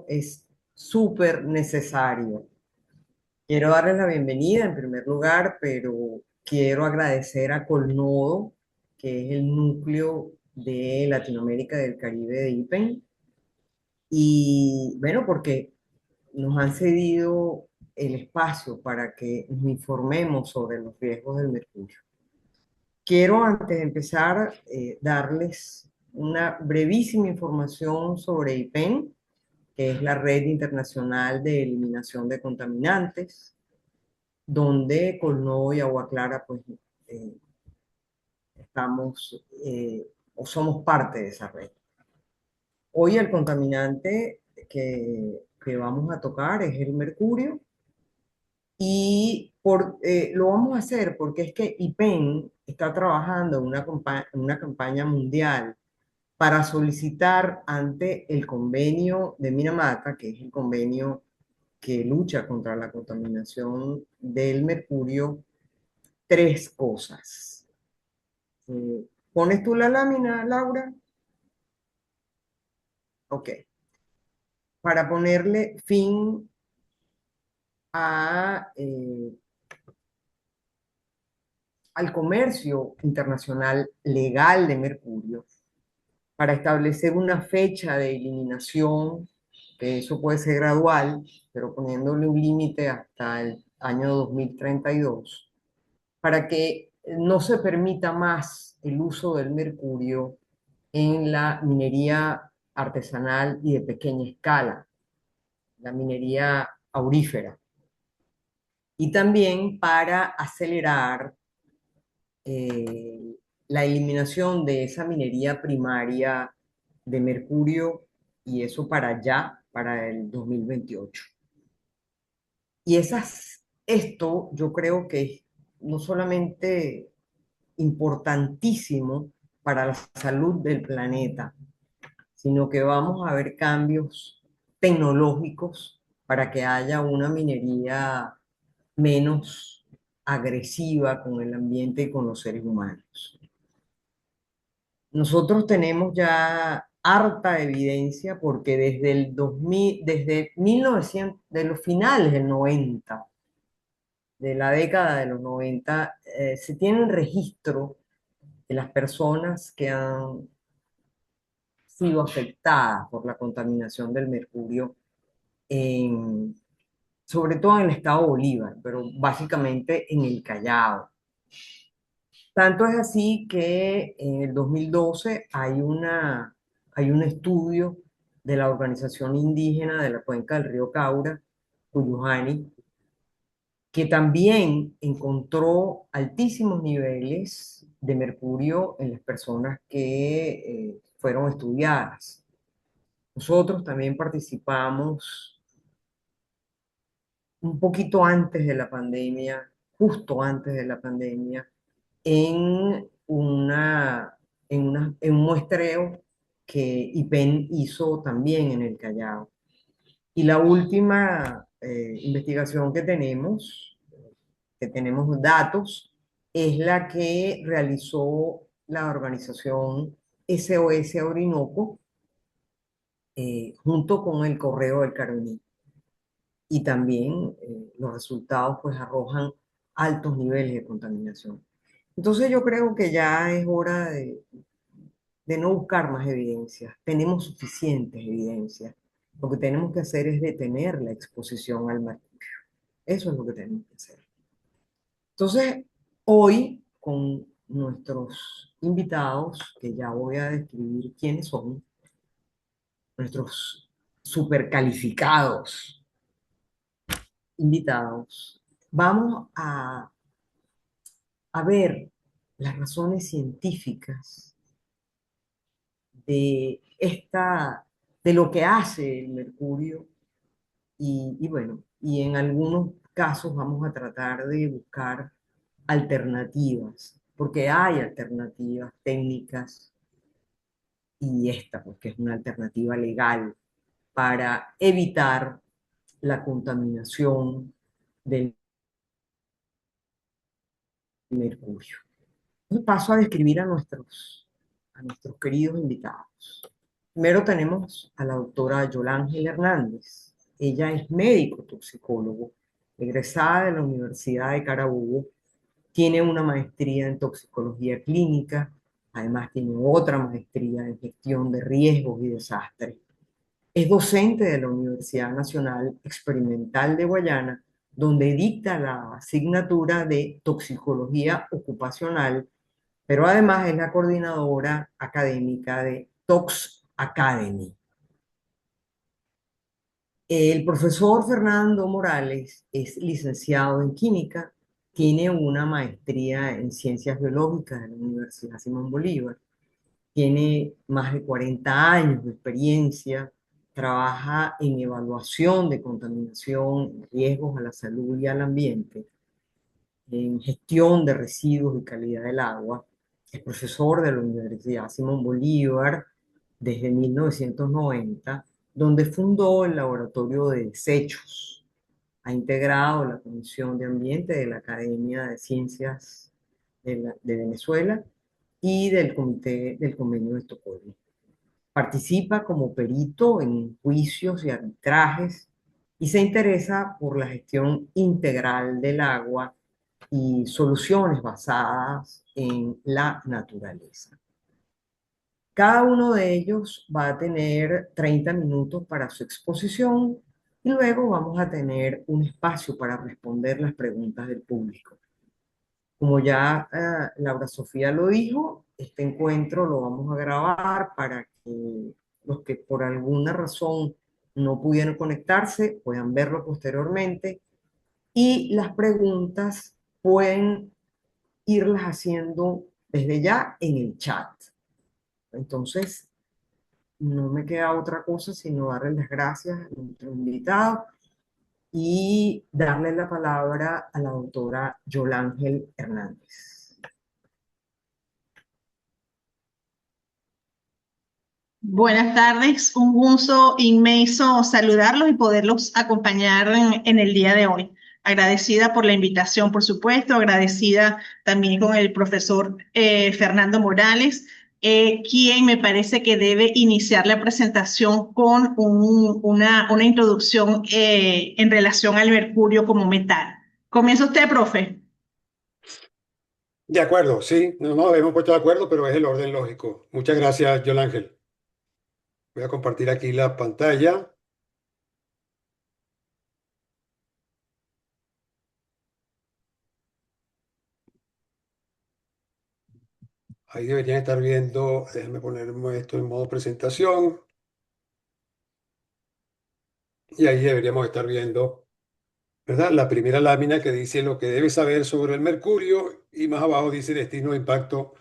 es súper necesario. Quiero darles la bienvenida en primer lugar, pero quiero agradecer a Colnodo, que es el núcleo de Latinoamérica y del Caribe de IPEN, y bueno, porque nos han cedido el espacio para que nos informemos sobre los riesgos del mercurio. Quiero, antes de empezar, darles una brevísima información sobre IPEN, que es la Red Internacional de Eliminación de Contaminantes, donde Colnodo y Agua Clara pues eh, estamos o somos parte de esa red. Hoy el contaminante que vamos a tocar es el mercurio y lo vamos a hacer porque es que IPEN está trabajando en una campaña mundial para solicitar ante el convenio de Minamata, que es el convenio que lucha contra la contaminación del mercurio, tres cosas. ¿Pones tú la lámina, Laura? Ok. Para ponerle fin a, al comercio internacional legal de mercurio, para establecer una fecha de eliminación, que eso puede ser gradual, pero poniéndole un límite hasta el año 2032, para que no se permita más el uso del mercurio en la minería artesanal y de pequeña escala, la minería aurífera, y también para acelerar eh, la eliminación de esa minería primaria de mercurio, y eso para allá, para el 2028. Y esto yo creo que es no solamente importantísimo para la salud del planeta, sino que vamos a ver cambios tecnológicos para que haya una minería menos agresiva con el ambiente y con los seres humanos. Nosotros tenemos ya harta evidencia porque desde el 2000, desde 1900, de los finales del 90, de la década de los 90, se tiene un registro de las personas que han sido afectadas por la contaminación del mercurio, en- sobre todo en el estado Bolívar, pero básicamente en el Callao. Tanto es así que en el 2012 hay un estudio de la Organización Indígena de la Cuenca del Río Caura, Cuyujani, que también encontró altísimos niveles de mercurio en las personas que fueron estudiadas. Nosotros también participamos un poquito antes de la pandemia, justo antes de la pandemia, en en un muestreo que IPEN hizo también en el Callao. Y la última investigación que tenemos datos, es la que realizó la organización SOS Orinoco, junto con el Correo del Caroní. Y también los resultados pues arrojan altos niveles de contaminación. Entonces yo creo que ya es hora de no buscar más evidencias. Tenemos suficientes evidencias. Lo que tenemos que hacer es detener la exposición al mercurio. Eso es lo que tenemos que hacer. Entonces, hoy con nuestros invitados, que ya voy a describir quiénes son, nuestros supercalificados invitados, vamos a ver las razones científicas de de lo que hace el mercurio y bueno, y en algunos casos vamos a tratar de buscar alternativas, porque hay alternativas técnicas y esta, porque es una alternativa legal para evitar la contaminación del mercurio. Paso a describir a nuestros queridos invitados. Primero tenemos a la doctora Yolángel Hernández. Ella es médico toxicólogo, egresada de la Universidad de Carabobo, tiene una maestría en toxicología clínica, además tiene otra maestría en gestión de riesgos y desastres. Es docente de la Universidad Nacional Experimental de Guayana, donde dicta la asignatura de toxicología ocupacional, pero además es la coordinadora académica de Tox Academy. El profesor Fernando Morales es licenciado en química, tiene una maestría en ciencias biológicas en la Universidad Simón Bolívar, tiene más de 40 años de experiencia, trabaja en evaluación de contaminación, riesgos a la salud y al ambiente, en gestión de residuos y calidad del agua. Es profesor de la Universidad Simón Bolívar desde 1990, donde fundó el Laboratorio de Desechos. Ha integrado la Comisión de Ambiente de la Academia de Ciencias de Venezuela y del Comité del Convenio de Estocolmo. Participa como perito en juicios y arbitrajes y se interesa por la gestión integral del agua y soluciones basadas en la naturaleza. Cada uno de ellos va a tener 30 minutos para su exposición y luego vamos a tener un espacio para responder las preguntas del público. Como ya Laura Sofía lo dijo, este encuentro lo vamos a grabar para que los que por alguna razón no pudieron conectarse puedan verlo posteriormente y las preguntas pueden irlas haciendo desde ya en el chat. Entonces, no me queda otra cosa sino darle las gracias a nuestro invitado y darle la palabra a la doctora Yolángel Hernández. Buenas tardes, un gusto inmenso saludarlos y poderlos acompañar en el día de hoy. Agradecida por la invitación, por supuesto, agradecida también con el profesor Fernando Morales, quien me parece que debe iniciar la presentación con una introducción en relación al mercurio como metal. Comienza usted, profe. De acuerdo, sí, no nos hemos puesto de acuerdo, pero es el orden lógico. Muchas gracias, Ángel. Voy a compartir aquí la pantalla. Ahí deberían estar viendo, déjenme poner esto en modo presentación, y ahí deberíamos estar viendo, ¿verdad? La primera lámina que dice lo que debes saber sobre el mercurio y más abajo dice destino de impacto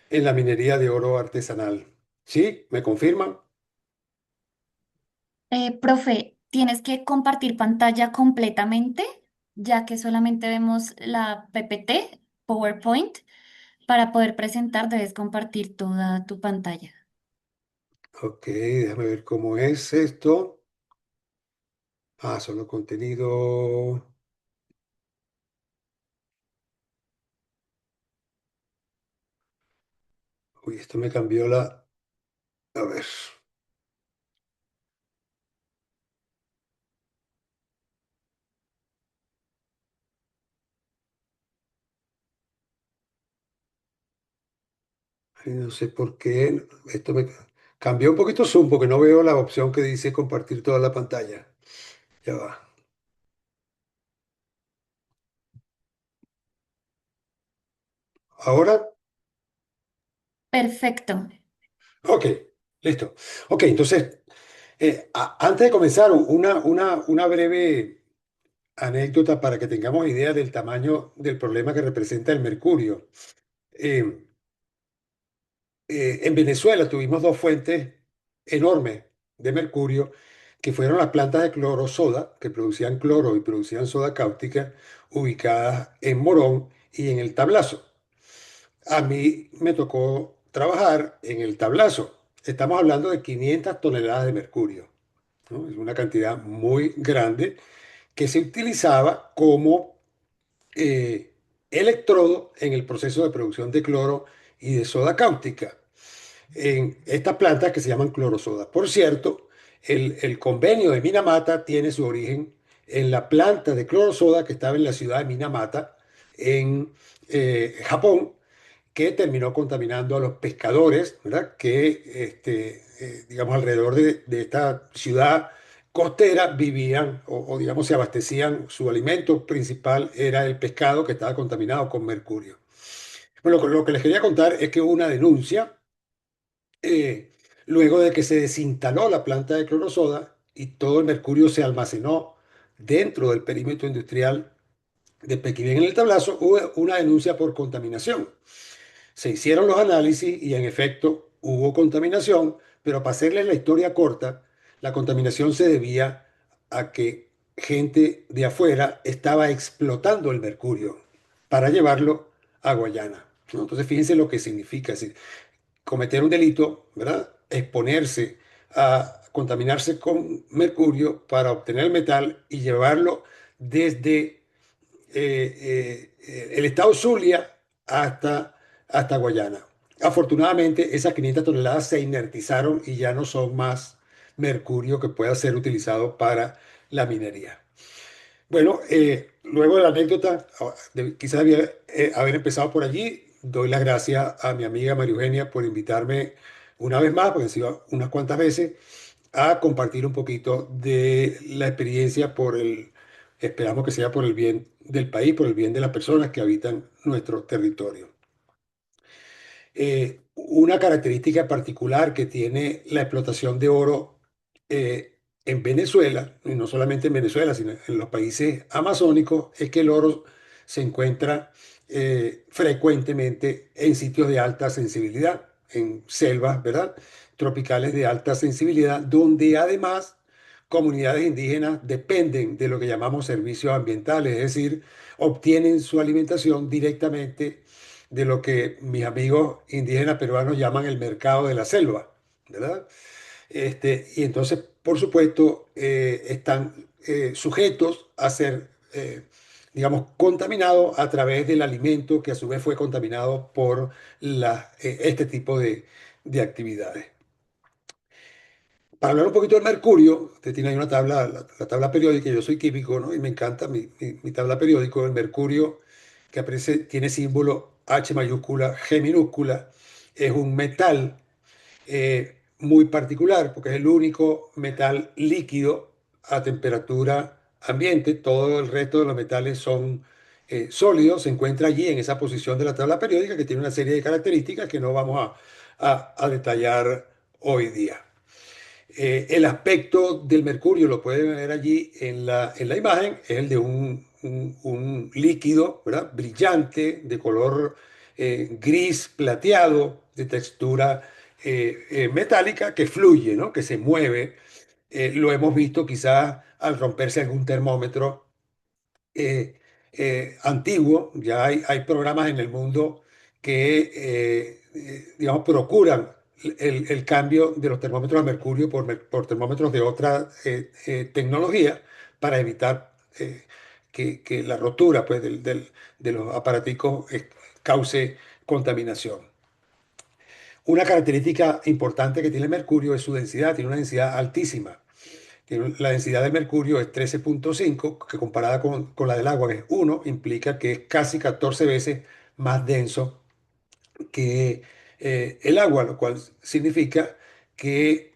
en la minería de oro artesanal. ¿Sí? ¿Me confirman? Profe, tienes que compartir pantalla completamente, ya que solamente vemos la PPT, PowerPoint. Para poder presentar, debes compartir toda tu pantalla. Ok, déjame ver cómo es esto. Ah, solo contenido. Uy, esto me cambió la... A ver. Ay, no sé por qué. Esto me cambió un poquito Zoom porque no veo la opción que dice compartir toda la pantalla. Ya va. Ahora, Perfecto. ok, listo. Ok, entonces, antes de comenzar, una breve anécdota para que tengamos idea del tamaño del problema que representa el mercurio. Eh, en Venezuela tuvimos dos fuentes enormes de mercurio, que fueron las plantas de cloro soda, que producían cloro y producían soda cáustica, ubicadas en Morón y en el Tablazo. A mí me tocó trabajar en el Tablazo. Estamos hablando de 500 toneladas de mercurio, ¿no? Es una cantidad muy grande que se utilizaba como electrodo en el proceso de producción de cloro y de soda cáustica. en estas plantas que se llaman clorosodas. Por cierto, el convenio de Minamata tiene su origen en la planta de clorosoda que estaba en la ciudad de Minamata, en Japón, que terminó contaminando a los pescadores, ¿verdad? Que, digamos, alrededor de esta ciudad costera vivían digamos, se abastecían, su alimento principal era el pescado que estaba contaminado con mercurio. Bueno, lo que les quería contar es que hubo una denuncia luego de que se desinstaló la planta de clorosoda y todo el mercurio se almacenó dentro del perímetro industrial de Pequimén en el Tablazo, hubo una denuncia por contaminación. Se hicieron los análisis y en efecto hubo contaminación, pero para hacerles la historia corta, la contaminación se debía a que gente de afuera estaba explotando el mercurio para llevarlo a Guayana, ¿no? Entonces fíjense lo que significa, es decir, cometer un delito, ¿verdad? Exponerse a contaminarse con mercurio para obtener el metal y llevarlo desde el estado Zulia hasta Guayana. Afortunadamente, esas 500 toneladas se inertizaron y ya no son más mercurio que pueda ser utilizado para la minería. Bueno, luego de la anécdota, quizás haber empezado por allí, doy las gracias a mi amiga María Eugenia por invitarme una vez más, porque han sido unas cuantas veces, a compartir un poquito de la experiencia esperamos que sea por el bien del país, por el bien de las personas que habitan nuestro territorio. Una característica particular que tiene la explotación de oro en Venezuela, y no solamente en Venezuela, sino en los países amazónicos, es que el oro se encuentra frecuentemente en sitios de alta sensibilidad, en selvas, ¿verdad? Tropicales de alta sensibilidad, donde además comunidades indígenas dependen de lo que llamamos servicios ambientales, es decir, obtienen su alimentación directamente de lo que mis amigos indígenas peruanos llaman el mercado de la selva, ¿verdad? Y entonces, por supuesto, están sujetos a ser, digamos, contaminados a través del alimento que a su vez fue contaminado por este tipo de actividades. Para hablar un poquito del mercurio, usted tiene ahí una tabla, la tabla periódica, yo soy químico, ¿no? Y me encanta mi tabla periódica, el mercurio que aparece, tiene símbolo H mayúscula, G minúscula, es un metal muy particular porque es el único metal líquido a temperatura ambiente, todo el resto de los metales son sólidos, se encuentra allí en esa posición de la tabla periódica que tiene una serie de características que no vamos a detallar hoy día. El aspecto del mercurio, lo pueden ver allí en la imagen, es el de un líquido, ¿verdad? Brillante, de color gris plateado, de textura metálica, que fluye, ¿no? Que se mueve. Lo hemos visto quizás al romperse algún termómetro antiguo. Ya hay programas en el mundo que, digamos, procuran el cambio de los termómetros a mercurio por termómetros de otra tecnología para evitar que la rotura pues, de los aparaticos cause contaminación. Una característica importante que tiene el mercurio es su densidad, tiene una densidad altísima. La densidad del mercurio es 13,5, que comparada con la del agua, que es 1, implica que es casi 14 veces más denso que el agua, lo cual significa que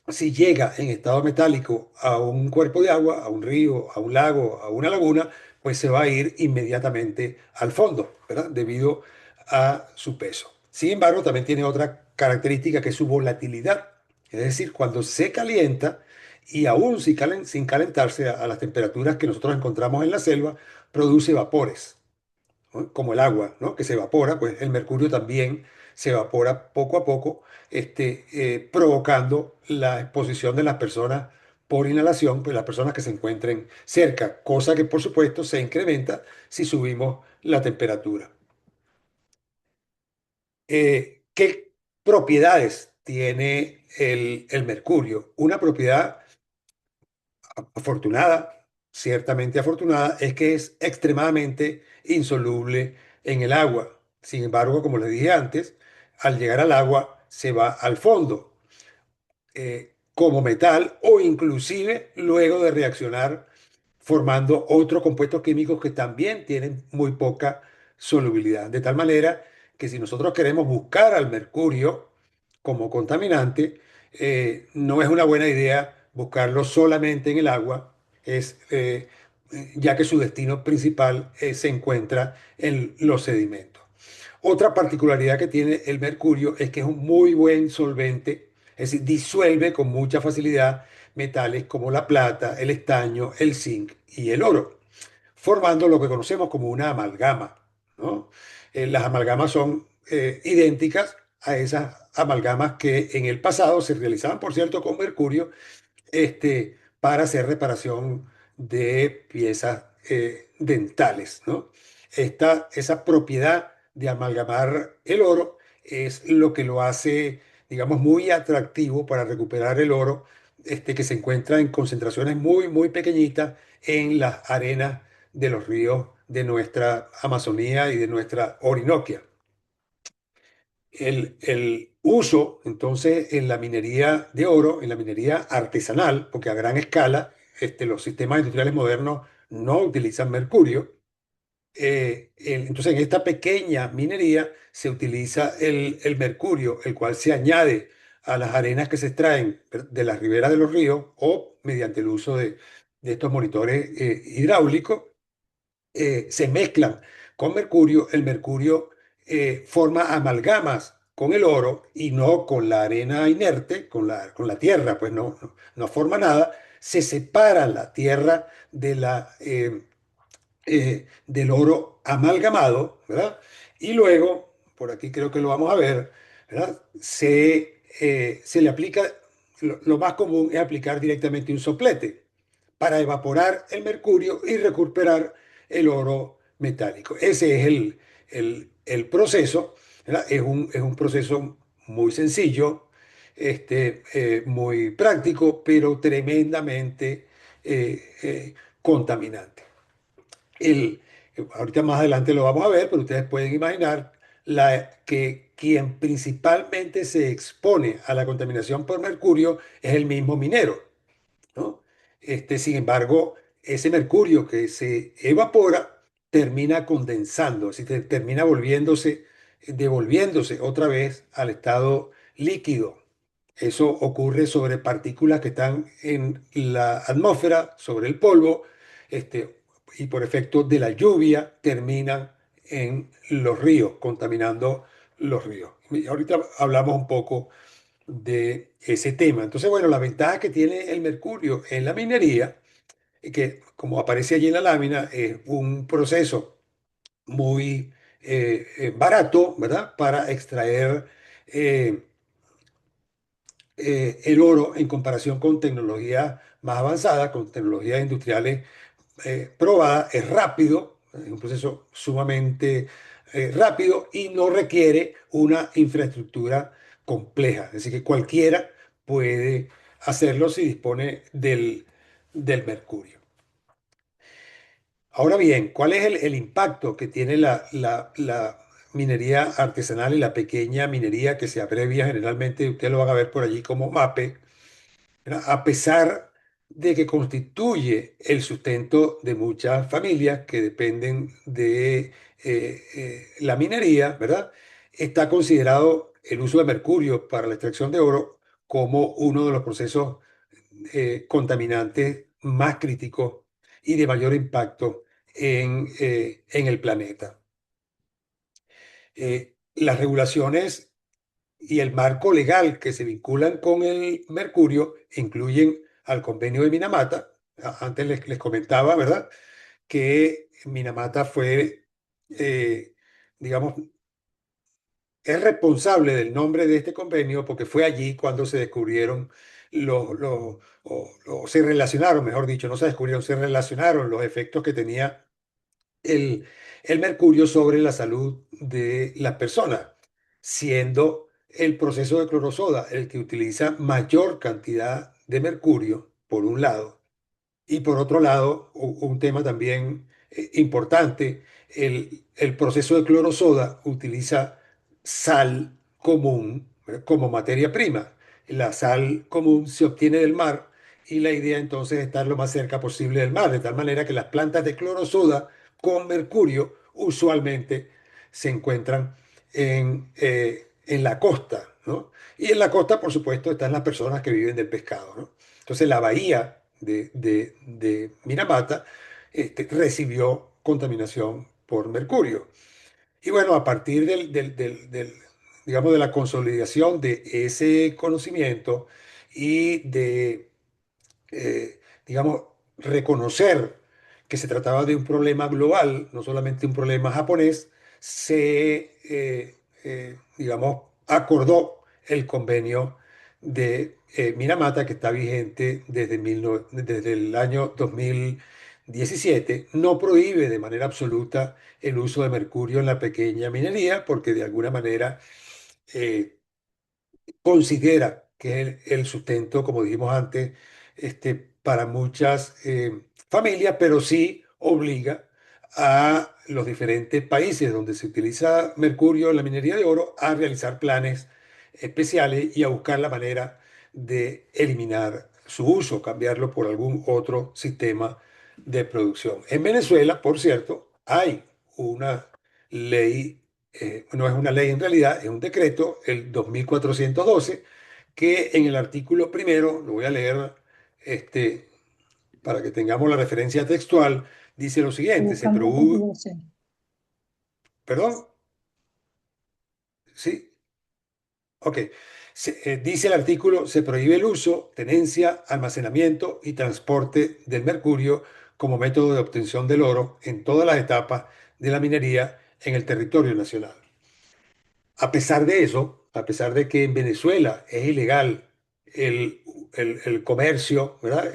si llega en estado metálico a un cuerpo de agua, a un río, a un lago, a una laguna, pues se va a ir inmediatamente al fondo, ¿verdad? Debido a su peso. Sin embargo, también tiene otra característica que es su volatilidad. Es decir, cuando se calienta y aún sin calentarse a las temperaturas que nosotros encontramos en la selva, produce vapores, ¿no? Como el agua, ¿no? Que se evapora, pues el mercurio también se evapora poco a poco, provocando la exposición de las personas por inhalación, pues las personas que se encuentren cerca, cosa que por supuesto se incrementa si subimos la temperatura. ¿Qué propiedades tiene el mercurio? Una propiedad afortunada, ciertamente afortunada, es que es extremadamente insoluble en el agua. Sin embargo, como les dije antes, al llegar al agua se va al fondo como metal o inclusive luego de reaccionar formando otros compuestos químicos que también tienen muy poca solubilidad. De tal manera que si nosotros queremos buscar al mercurio como contaminante, no es una buena idea buscarlo solamente en el agua, ya que su destino principal se encuentra en los sedimentos. Otra particularidad que tiene el mercurio es que es un muy buen solvente, es decir, disuelve con mucha facilidad metales como la plata, el estaño, el zinc y el oro, formando lo que conocemos como una amalgama, ¿no? Las amalgamas son idénticas a esas amalgamas que en el pasado se realizaban, por cierto, con mercurio para hacer reparación de piezas dentales, ¿no? Esa propiedad de amalgamar el oro es lo que lo hace, digamos, muy atractivo para recuperar el oro, que se encuentra en concentraciones muy, muy pequeñitas en las arenas de los ríos de nuestra Amazonía y de nuestra Orinoquia. El uso, entonces, en la minería de oro, en la minería artesanal, porque a gran escala los sistemas industriales modernos no utilizan mercurio. Entonces, en esta pequeña minería se utiliza el mercurio, el cual se añade a las arenas que se extraen de las riberas de los ríos o mediante el uso de estos monitores hidráulicos se mezclan con mercurio, el mercurio forma amalgamas con el oro y no con la arena inerte, con la tierra, pues no forma nada, se separa la tierra del oro amalgamado, ¿verdad? Y luego, por aquí creo que lo vamos a ver, ¿verdad? Se le aplica, lo más común es aplicar directamente un soplete para evaporar el mercurio y recuperar el oro metálico. Ese es el proceso, ¿verdad? Es un proceso muy sencillo, muy práctico, pero tremendamente contaminante. El, Ahorita más adelante lo vamos a ver, pero ustedes pueden imaginar que quien principalmente se expone a la contaminación por mercurio es el mismo minero, ¿no? Sin embargo, ese mercurio que se evapora termina condensando, es decir, termina devolviéndose otra vez al estado líquido. Eso ocurre sobre partículas que están en la atmósfera, sobre el polvo, y por efecto de la lluvia terminan en los ríos, contaminando los ríos. Y ahorita hablamos un poco de ese tema. Entonces, bueno, la ventaja que tiene el mercurio en la minería, que como aparece allí en la lámina, es un proceso muy barato, ¿verdad? Para extraer eh, el oro en comparación con tecnologías más avanzadas, con tecnologías industriales probadas, es rápido, es un proceso sumamente rápido y no requiere una infraestructura compleja. Es decir, que cualquiera puede hacerlo si dispone del mercurio. Ahora bien, ¿cuál es el impacto que tiene la minería artesanal y la pequeña minería que se abrevia generalmente, ustedes lo van a ver por allí como MAPE, ¿verdad? A pesar de que constituye el sustento de muchas familias que dependen de la minería, ¿verdad? Está considerado el uso de mercurio para la extracción de oro como uno de los procesos contaminantes más críticos y de mayor impacto en el planeta. Las regulaciones y el marco legal que se vinculan con el mercurio incluyen al convenio de Minamata. Antes les comentaba, ¿verdad? Que Minamata fue, digamos, es responsable del nombre de este convenio porque fue allí cuando se descubrieron o se relacionaron, mejor dicho, no se descubrieron, se relacionaron los efectos que tenía el, el mercurio sobre la salud de las personas, siendo el proceso de clorosoda el que utiliza mayor cantidad de mercurio, por un lado, y por otro lado, un tema también importante, el proceso de clorosoda utiliza sal común como materia prima. La sal común se obtiene del mar y la idea entonces es estar lo más cerca posible del mar, de tal manera que las plantas de cloro soda con mercurio usualmente se encuentran en la costa, ¿no? Y en la costa, por supuesto, están las personas que viven del pescado, ¿no? Entonces la bahía de Minamata recibió contaminación por mercurio. Y bueno, a partir digamos, de la consolidación de ese conocimiento y digamos, reconocer que se trataba de un problema global, no solamente un problema japonés, digamos, acordó el convenio de Minamata, que está vigente desde el año 2017. No prohíbe de manera absoluta el uso de mercurio en la pequeña minería, porque de alguna manera eh, considera que es el sustento, como dijimos antes, para muchas familias, pero sí obliga a los diferentes países donde se utiliza mercurio en la minería de oro a realizar planes especiales y a buscar la manera de eliminar su uso, cambiarlo por algún otro sistema de producción. En Venezuela, por cierto, hay una ley, no es una ley en realidad, es un decreto, el 2412, que en el artículo primero, lo voy a leer este, para que tengamos la referencia textual, dice lo siguiente, Buscando la configuración. perdón, sí, ok. Dice el artículo, se prohíbe el uso, tenencia, almacenamiento y transporte del mercurio como método de obtención del oro en todas las etapas de la minería en el territorio nacional. A pesar de eso, a pesar de que en Venezuela es ilegal el, el comercio, ¿verdad?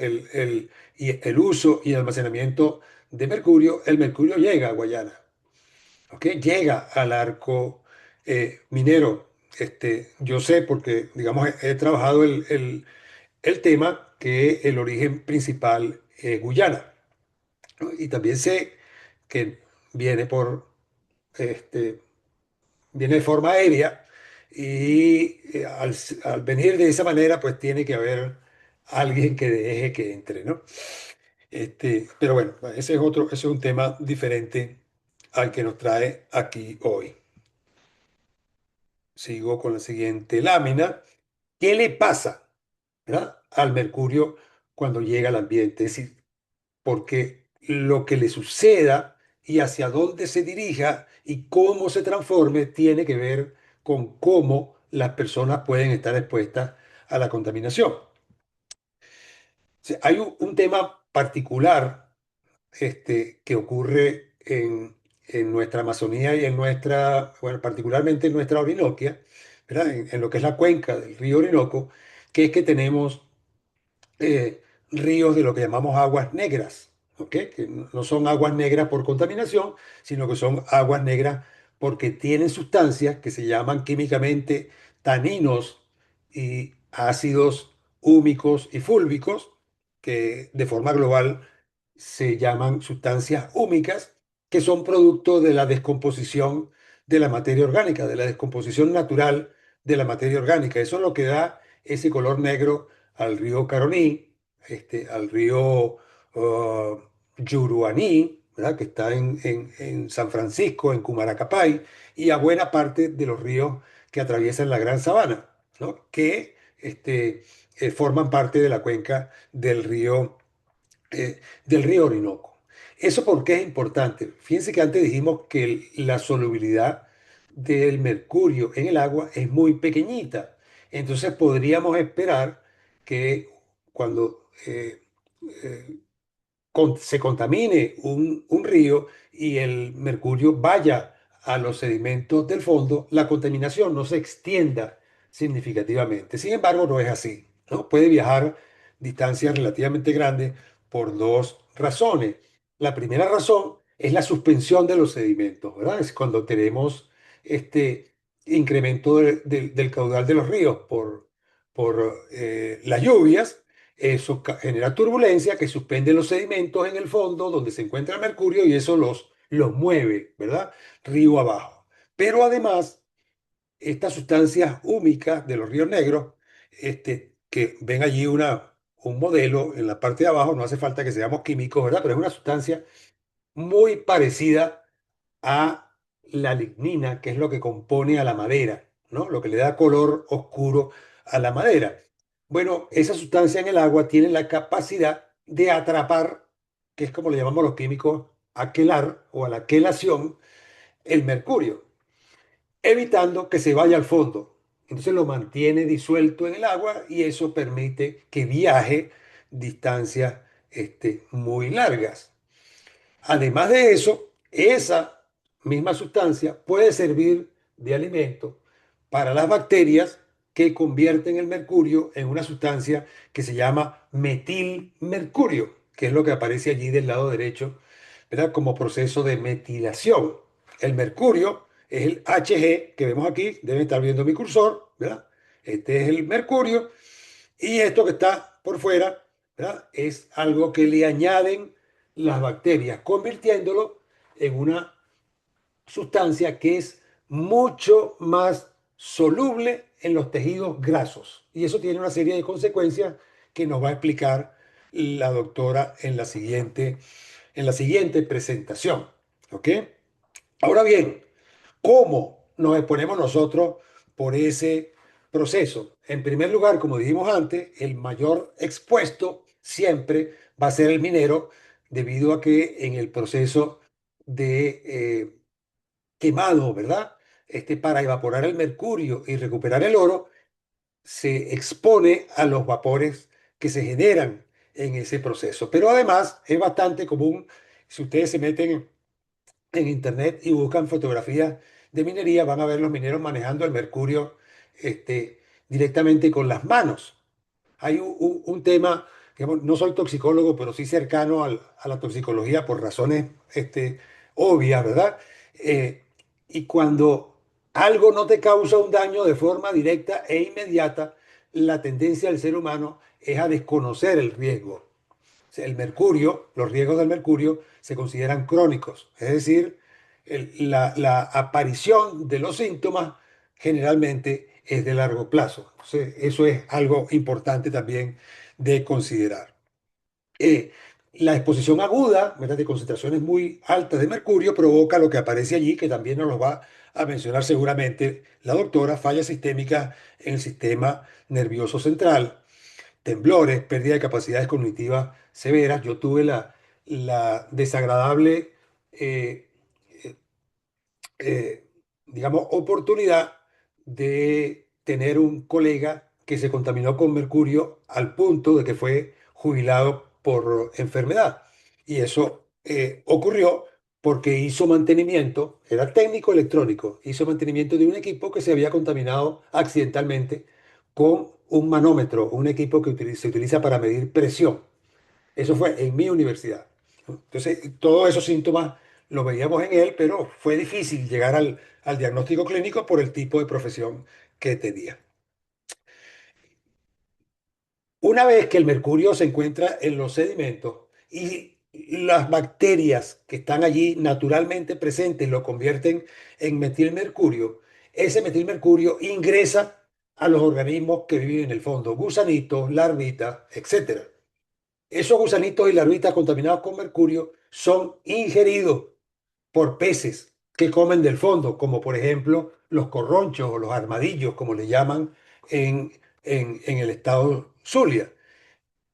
Y el uso y almacenamiento de mercurio, el mercurio llega a Guayana, ¿ok? Llega al arco minero. Yo sé porque, digamos, he trabajado el tema que el origen principal es Guyana, ¿no? Y también sé que viene este, viene de forma aérea y al venir de esa manera, pues tiene que haber alguien que deje que entre, ¿no? Pero bueno, ese es un tema diferente al que nos trae aquí hoy. Sigo con la siguiente lámina. ¿Qué le pasa, ¿verdad?, al mercurio cuando llega al ambiente? Es decir, porque lo que le suceda y hacia dónde se dirija y cómo se transforme tiene que ver con cómo las personas pueden estar expuestas a la contaminación. O sea, hay un tema particular que ocurre en nuestra Amazonía y bueno, particularmente en nuestra Orinoquia, ¿verdad? En lo que es la cuenca del río Orinoco, que es que tenemos eh, ríos de lo que llamamos aguas negras, ¿ok? Que no son aguas negras por contaminación, sino que son aguas negras porque tienen sustancias que se llaman químicamente taninos y ácidos húmicos y fúlvicos, que de forma global se llaman sustancias húmicas, que son producto de la descomposición de la materia orgánica, de la descomposición natural de la materia orgánica. Eso es lo que da ese color negro al río Caroní, al río Yuruaní, ¿verdad?, que está en San Francisco, en Cumaracapay, y a buena parte de los ríos que atraviesan la Gran Sabana, ¿no?, que forman parte de la cuenca del río Orinoco. ¿Eso por qué es importante? Fíjense que antes dijimos que la solubilidad del mercurio en el agua es muy pequeñita. Entonces podríamos esperar que cuando eh, se contamine un río y el mercurio vaya a los sedimentos del fondo, la contaminación no se extienda significativamente. Sin embargo, no es así, ¿no? Puede viajar distancias relativamente grandes por dos razones. La primera razón es la suspensión de los sedimentos, ¿verdad? Es cuando tenemos este incremento del caudal de los ríos por las lluvias. Eso genera turbulencia que suspende los sedimentos en el fondo donde se encuentra el mercurio y eso los mueve, ¿verdad?, río abajo. Pero además, estas sustancias húmicas de los ríos negros, que ven allí un modelo en la parte de abajo, no hace falta que seamos químicos, ¿verdad? Pero es una sustancia muy parecida a la lignina, que es lo que compone a la madera, ¿no? Lo que le da color oscuro a la madera. Bueno, esa sustancia en el agua tiene la capacidad de atrapar, que es como le llamamos los químicos, aquelar o a la quelación, el mercurio, evitando que se vaya al fondo. Entonces lo mantiene disuelto en el agua y eso permite que viaje distancias muy largas. Además de eso, esa misma sustancia puede servir de alimento para las bacterias que convierten el mercurio en una sustancia que se llama metilmercurio, que es lo que aparece allí del lado derecho, ¿verdad? Como proceso de metilación. El mercurio es el Hg que vemos aquí, deben estar viendo mi cursor, ¿verdad? Este es el mercurio y esto que está por fuera, ¿verdad? Es algo que le añaden las bacterias, convirtiéndolo en una sustancia que es mucho más soluble en los tejidos grasos. Y eso tiene una serie de consecuencias que nos va a explicar la doctora en la siguiente presentación. ¿Ok? Ahora bien, ¿cómo nos exponemos nosotros por ese proceso? En primer lugar, como dijimos antes, el mayor expuesto siempre va a ser el minero, debido a que en el proceso de quemado, ¿verdad? Para evaporar el mercurio y recuperar el oro, se expone a los vapores que se generan en ese proceso. Pero además es bastante común, si ustedes se meten en internet y buscan fotografías de minería, van a ver los mineros manejando el mercurio directamente con las manos. Hay un tema, digamos, no soy toxicólogo, pero sí cercano a la toxicología por razones obvias, ¿verdad? Eh, y cuando algo no te causa un daño de forma directa e inmediata, la tendencia del ser humano es a desconocer el riesgo. O sea, el mercurio, los riesgos del mercurio se consideran crónicos, es decir, la aparición de los síntomas generalmente es de largo plazo. Entonces, eso es algo importante también de considerar. Eh, la exposición aguda, ¿verdad?, de concentraciones muy altas de mercurio provoca lo que aparece allí, que también nos lo va a mencionar seguramente la doctora, fallas sistémicas en el sistema nervioso central, temblores, pérdida de capacidades cognitivas severas. Yo tuve la desagradable, eh, eh, eh, digamos, oportunidad de tener un colega que se contaminó con mercurio al punto de que fue jubilado por enfermedad. Y eso ocurrió porque hizo mantenimiento, era técnico electrónico, hizo mantenimiento de un equipo que se había contaminado accidentalmente con un manómetro, un equipo que se utiliza para medir presión. Eso fue en mi universidad. Entonces, todos esos síntomas los veíamos en él, pero fue difícil llegar al diagnóstico clínico por el tipo de profesión que tenía. Una vez que el mercurio se encuentra en los sedimentos y las bacterias que están allí naturalmente presentes lo convierten en metilmercurio, ese metilmercurio ingresa a los organismos que viven en el fondo, gusanitos, larvitas, etcétera. Esos gusanitos y larvitas contaminados con mercurio son ingeridos por peces que comen del fondo, como por ejemplo los corronchos o los armadillos, como le llaman en, en el estado Zulia.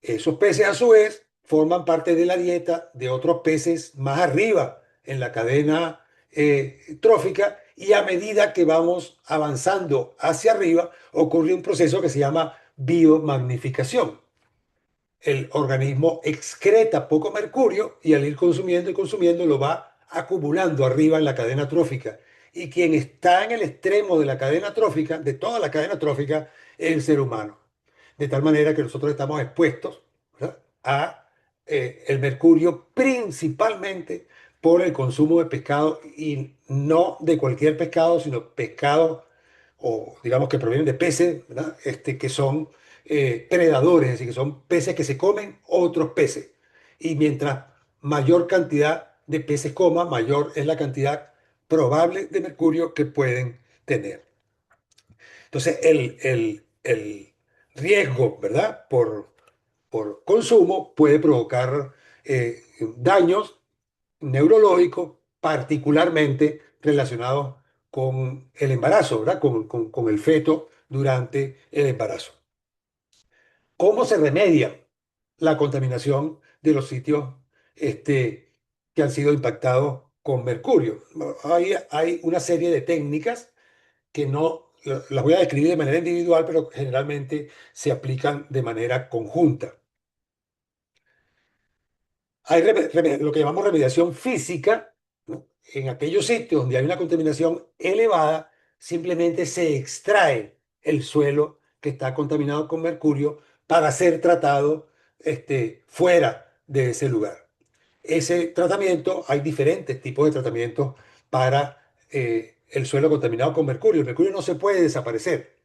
Esos peces a su vez forman parte de la dieta de otros peces más arriba en la cadena trófica, y a medida que vamos avanzando hacia arriba ocurre un proceso que se llama biomagnificación. El organismo excreta poco mercurio y al ir consumiendo y consumiendo lo va acumulando arriba en la cadena trófica. Y quien está en el extremo de la cadena trófica, de toda la cadena trófica, es el ser humano. De tal manera que nosotros estamos expuestos, ¿verdad?, a el mercurio principalmente por el consumo de pescado, y no de cualquier pescado, sino pescado o digamos que provienen de peces, ¿verdad? Que son predadores, es decir, que son peces que se comen otros peces. Y mientras mayor cantidad de peces coma, mayor es la cantidad probable de mercurio que pueden tener. Entonces, el riesgo, ¿verdad? Por consumo puede provocar daños neurológicos, particularmente relacionados con el embarazo, ¿verdad? Con el feto durante el embarazo. ¿Cómo se remedia la contaminación de los sitios que han sido impactados con mercurio? Hay una serie de técnicas que no las voy a describir de manera individual, pero generalmente se aplican de manera conjunta. Hay lo que llamamos remediación física, ¿no? En aquellos sitios donde hay una contaminación elevada, simplemente se extrae el suelo que está contaminado con mercurio para ser tratado fuera de ese lugar. Ese tratamiento, hay diferentes tipos de tratamientos para el suelo contaminado con mercurio. El mercurio no se puede desaparecer.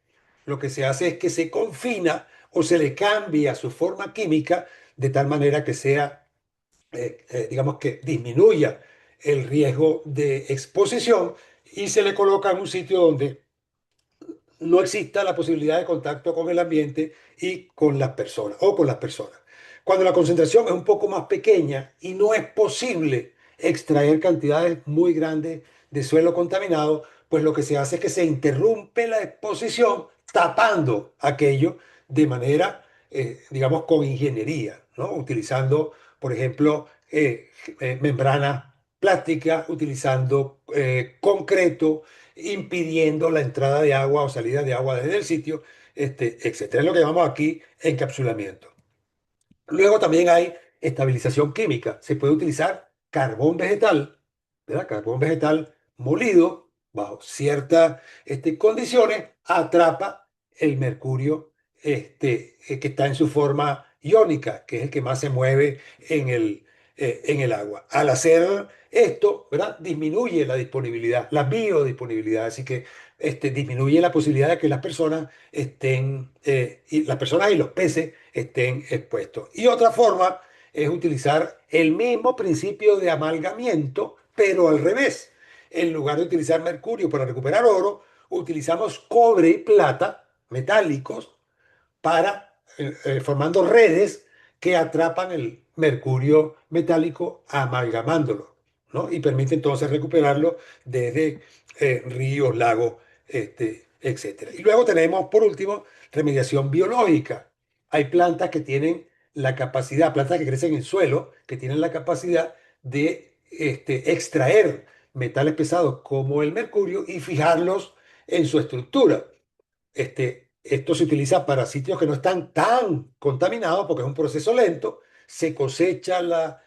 Lo que se hace es que se confina o se le cambia su forma química de tal manera que sea digamos que disminuya el riesgo de exposición y se le coloca en un sitio donde no exista la posibilidad de contacto con el ambiente y con las personas o con las personas. Cuando la concentración es un poco más pequeña y no es posible extraer cantidades muy grandes de suelo contaminado, pues lo que se hace es que se interrumpe la exposición tapando aquello de manera, digamos, con ingeniería, ¿no? Utilizando, por ejemplo, membranas plásticas, utilizando concreto, impidiendo la entrada de agua o salida de agua desde el sitio, etcétera. Es lo que llamamos aquí encapsulamiento. Luego también hay estabilización química. Se puede utilizar carbón vegetal, ¿verdad? Carbón vegetal molido bajo ciertas condiciones, atrapa el mercurio que está en su forma iónica, que es el que más se mueve en el agua. Al hacer esto, ¿verdad? Disminuye la disponibilidad, la biodisponibilidad, así que disminuye la posibilidad de que las personas y las personas y los peces estén expuestos. Y otra forma es utilizar el mismo principio de amalgamiento, pero al revés. En lugar de utilizar mercurio para recuperar oro, utilizamos cobre y plata metálicos para formando redes que atrapan el mercurio metálico amalgamándolo, ¿no? Y permite entonces recuperarlo desde ríos, lagos, etcétera. Y luego tenemos, por último, remediación biológica. Hay plantas que tienen la capacidad, plantas que crecen en suelo, que tienen la capacidad de extraer metales pesados como el mercurio y fijarlos en su estructura. Esto se utiliza para sitios que no están tan contaminados porque es un proceso lento. Se cosecha la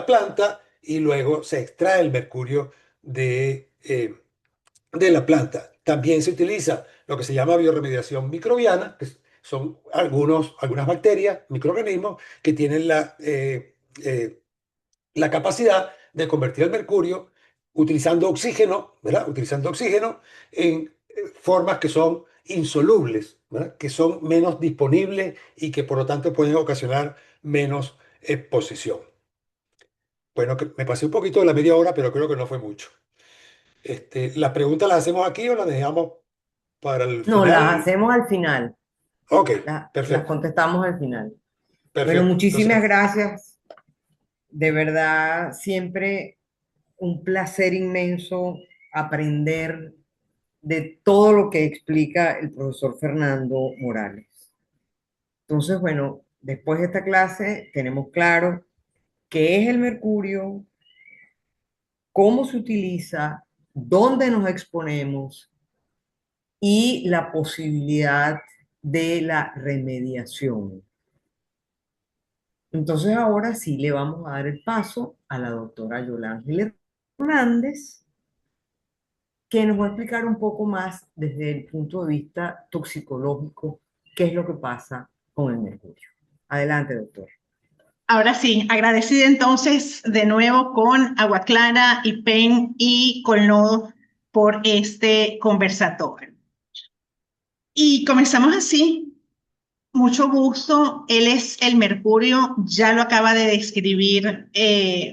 planta y luego se extrae el mercurio de la planta. También se utiliza lo que se llama bioremediación microbiana, que son algunas bacterias, microorganismos que tienen la capacidad de convertir el mercurio utilizando oxígeno, ¿verdad? Utilizando oxígeno en formas que son insolubles, ¿verdad? Que son menos disponibles y que por lo tanto pueden ocasionar menos exposición. Bueno, me pasé un poquito de la media hora, pero creo que no fue mucho. ¿Las preguntas las hacemos aquí o las dejamos para el No, las final? hacemos al final, Ok, las perfecto, contestamos al final. Bueno, perfecto. muchísimas Entonces, gracias. De verdad, siempre un placer inmenso aprender de todo lo que explica el profesor Fernando Morales. Entonces, bueno, después de esta clase tenemos claro qué es el mercurio, cómo se utiliza, dónde nos exponemos y la posibilidad de la remediación. Entonces ahora sí le vamos a dar el paso a la doctora Yolanda Hernández, que nos va a explicar un poco más desde el punto de vista toxicológico qué es lo que pasa con el mercurio. Adelante, doctor. Ahora sí, agradecida entonces de nuevo con Agua Clara, IPEN y Colnodo por este conversatorio. Y comenzamos así. Mucho gusto. Él es el mercurio, ya lo acaba de describir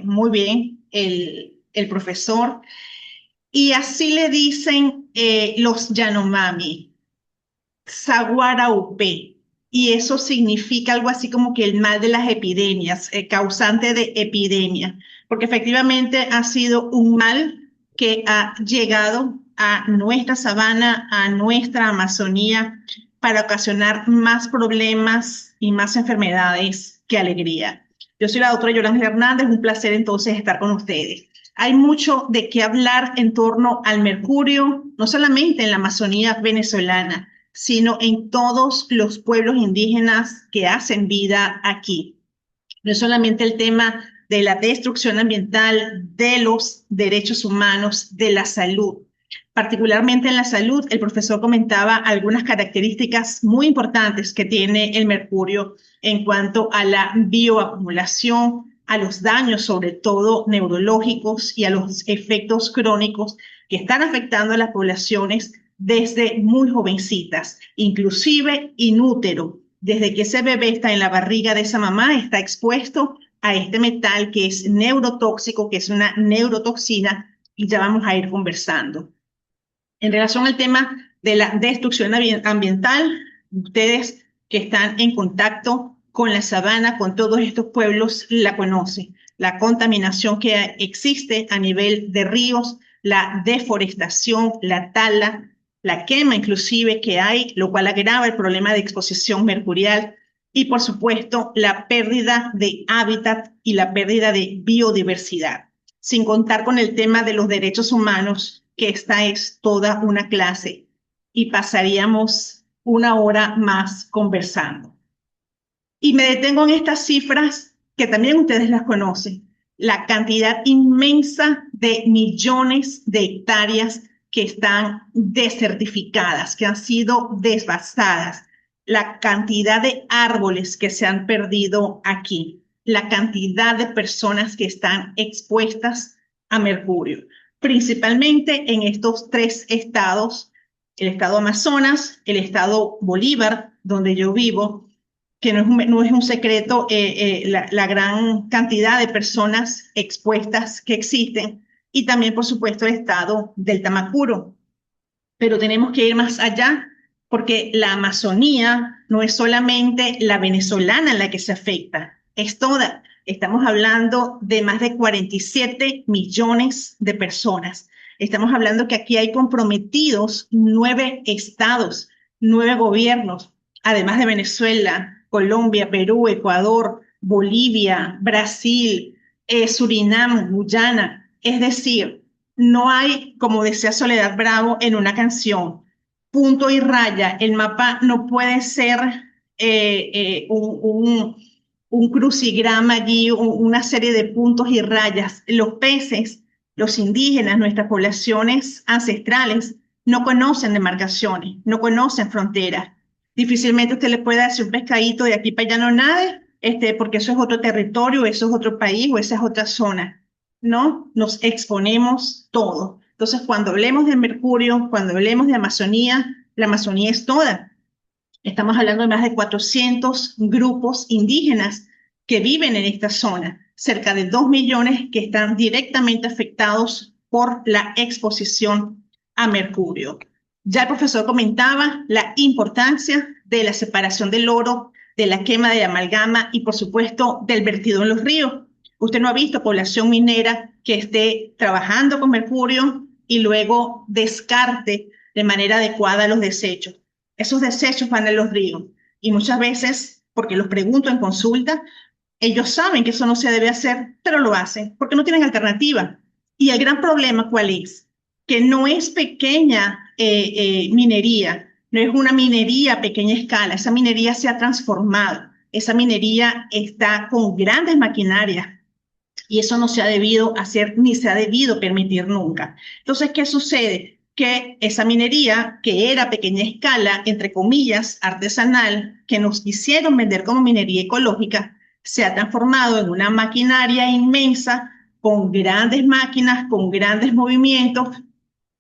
muy bien el profesor. Y así le dicen los Yanomami. Saguaraupé. Y eso significa algo así como que el mal de las epidemias, causante de epidemia, porque efectivamente ha sido un mal que ha llegado a nuestra sabana, a nuestra Amazonía, para ocasionar más problemas y más enfermedades que alegría. Yo soy la doctora Yolanda Hernández, un placer entonces estar con ustedes. Hay mucho de qué hablar en torno al mercurio, no solamente en la Amazonía venezolana, sino en todos los pueblos indígenas que hacen vida aquí. No es solamente el tema de la destrucción ambiental, de los derechos humanos, de la salud. Particularmente en la salud, el profesor comentaba algunas características muy importantes que tiene el mercurio en cuanto a la bioacumulación, a los daños, sobre todo neurológicos, y a los efectos crónicos que están afectando a las poblaciones desde muy jovencitas, inclusive in útero. Desde que ese bebé está en la barriga de esa mamá, está expuesto a este metal que es neurotóxico, que es una neurotoxina, y ya vamos a ir conversando. En relación al tema de la destrucción ambiental, ustedes que están en contacto con la sabana, con todos estos pueblos, la conocen. La contaminación que existe a nivel de ríos, la deforestación, la tala, la quema inclusive que hay, lo cual agrava el problema de exposición mercurial, y por supuesto la pérdida de hábitat y la pérdida de biodiversidad, sin contar con el tema de los derechos humanos, que esta es toda una clase y pasaríamos una hora más conversando. Y me detengo en estas cifras que también ustedes las conocen, la cantidad inmensa de millones de hectáreas que están desertificadas, que han sido devastadas, la cantidad de árboles que se han perdido aquí, la cantidad de personas que están expuestas a mercurio, principalmente en estos tres estados, el estado Amazonas, el estado Bolívar, donde yo vivo, que no es un secreto la gran cantidad de personas expuestas que existen, y también, por supuesto, el estado del Tamacuro. Pero tenemos que ir más allá, porque la Amazonía no es solamente la venezolana la que se afecta, es toda. Estamos hablando de más de 47 millones de personas. Estamos hablando que aquí hay comprometidos 9 estados, 9 gobiernos, además de Venezuela, Colombia, Perú, Ecuador, Bolivia, Brasil, Surinam, Guyana. Es decir, no hay, como decía Soledad Bravo en una canción, punto y raya. El mapa no puede ser un crucigrama allí, una serie de puntos y rayas. Los peces, los indígenas, nuestras poblaciones ancestrales, no conocen demarcaciones, no conocen fronteras. Difícilmente usted le puede decir un pescadito de aquí para allá no nade, porque eso es otro territorio, eso es otro país o esa es otra zona. ¿No? Nos exponemos todo. Entonces, cuando hablemos de mercurio, cuando hablemos de Amazonía, la Amazonía es toda. Estamos hablando de más de 400 grupos indígenas que viven en esta zona, cerca de 2 millones que están directamente afectados por la exposición a mercurio. Ya el profesor comentaba la importancia de la separación del oro, de la quema de amalgama y, por supuesto, del vertido en los ríos. Usted no ha visto población minera que esté trabajando con mercurio y luego descarte de manera adecuada los desechos. Esos desechos van a los ríos y muchas veces, porque los pregunto en consulta, ellos saben que eso no se debe hacer, pero lo hacen porque no tienen alternativa. Y el gran problema, ¿cuál es? Que no es pequeña minería, no es una minería a pequeña escala, esa minería se ha transformado, esa minería está con grandes maquinarias, y eso no se ha debido hacer ni se ha debido permitir nunca. Entonces, ¿qué sucede? Que esa minería, que era a pequeña escala, entre comillas, artesanal, que nos quisieron vender como minería ecológica, se ha transformado en una maquinaria inmensa, con grandes máquinas, con grandes movimientos,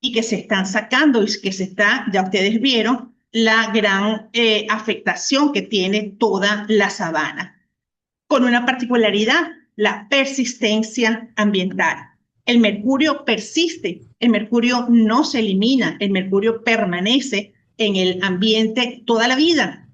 y que se están sacando y que se está, ya ustedes vieron, la gran afectación que tiene toda la sabana, con una particularidad, la persistencia ambiental. El mercurio persiste, el mercurio no se elimina, el mercurio permanece en el ambiente toda la vida.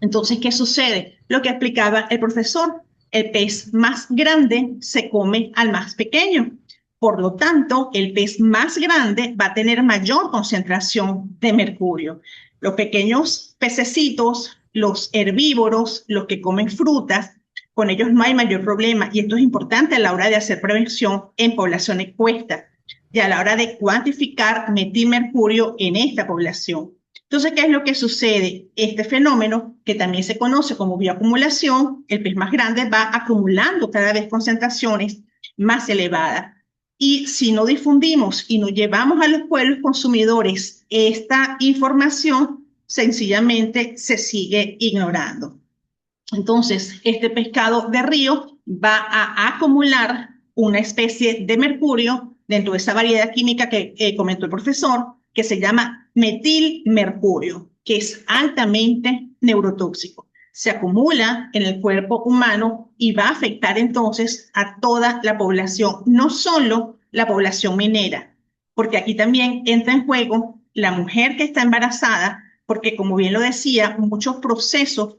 Entonces, ¿qué sucede? Lo que explicaba el profesor, el pez más grande se come al más pequeño. Por lo tanto, el pez más grande va a tener mayor concentración de mercurio. Los pequeños pececitos, los herbívoros, los que comen frutas, con ellos no hay mayor problema. Y esto es importante a la hora de hacer prevención en población expuesta y a la hora de cuantificar metilmercurio en esta población. Entonces, ¿qué es lo que sucede? Este fenómeno, que también se conoce como bioacumulación, el pez más grande va acumulando cada vez concentraciones más elevadas. Y si no difundimos y no llevamos a los pueblos consumidores esta información, sencillamente se sigue ignorando. Entonces, este pescado de río va a acumular una especie de mercurio dentro de esa variedad química que comentó el profesor, que se llama metilmercurio, que es altamente neurotóxico. Se acumula en el cuerpo humano y va a afectar entonces a toda la población, no solo la población minera, porque aquí también entra en juego la mujer que está embarazada, porque como bien lo decía, muchos procesos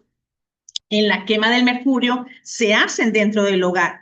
en la quema del mercurio se hacen dentro del hogar.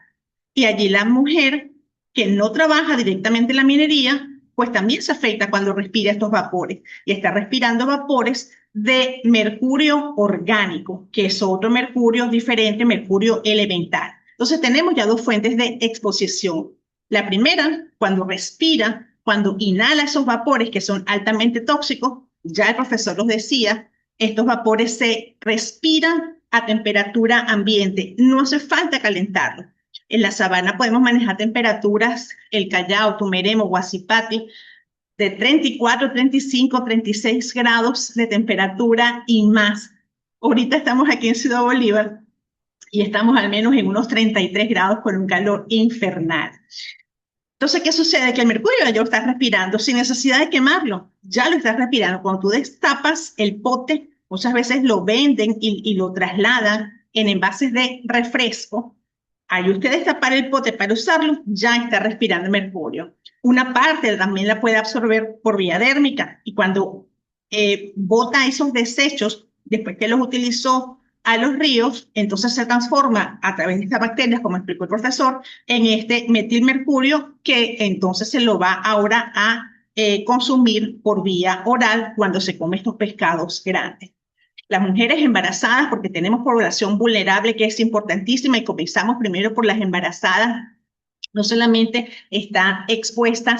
Y allí la mujer que no trabaja directamente en la minería, pues también se afecta cuando respira estos vapores. Y está respirando vapores de mercurio orgánico, que es otro mercurio diferente, mercurio elemental. Entonces tenemos ya dos fuentes de exposición. La primera, cuando respira, cuando inhala esos vapores que son altamente tóxicos, ya el profesor los decía, estos vapores se respiran a temperatura ambiente. No hace falta calentarlo. En la sabana podemos manejar temperaturas, el Callao, Tumeremo, Guasipati, de 34, 35, 36 grados de temperatura y más. Ahorita estamos aquí en Ciudad Bolívar y estamos al menos en unos 33 grados con un calor infernal. Entonces, ¿qué sucede? Que el mercurio ya lo estás respirando sin necesidad de quemarlo. Ya lo estás respirando. Cuando tú destapas el pote, muchas veces lo venden y lo trasladan en envases de refresco. Al usted destapar el pote para usarlo, ya está respirando mercurio. Una parte también la puede absorber por vía dérmica y cuando bota esos desechos, después que los utilizó a los ríos, entonces se transforma a través de estas bacterias, como explicó el profesor, en este metilmercurio que entonces se lo va ahora a consumir por vía oral cuando se come estos pescados grandes. Las mujeres embarazadas, porque tenemos población vulnerable que es importantísima y comenzamos primero por las embarazadas, no solamente está expuesta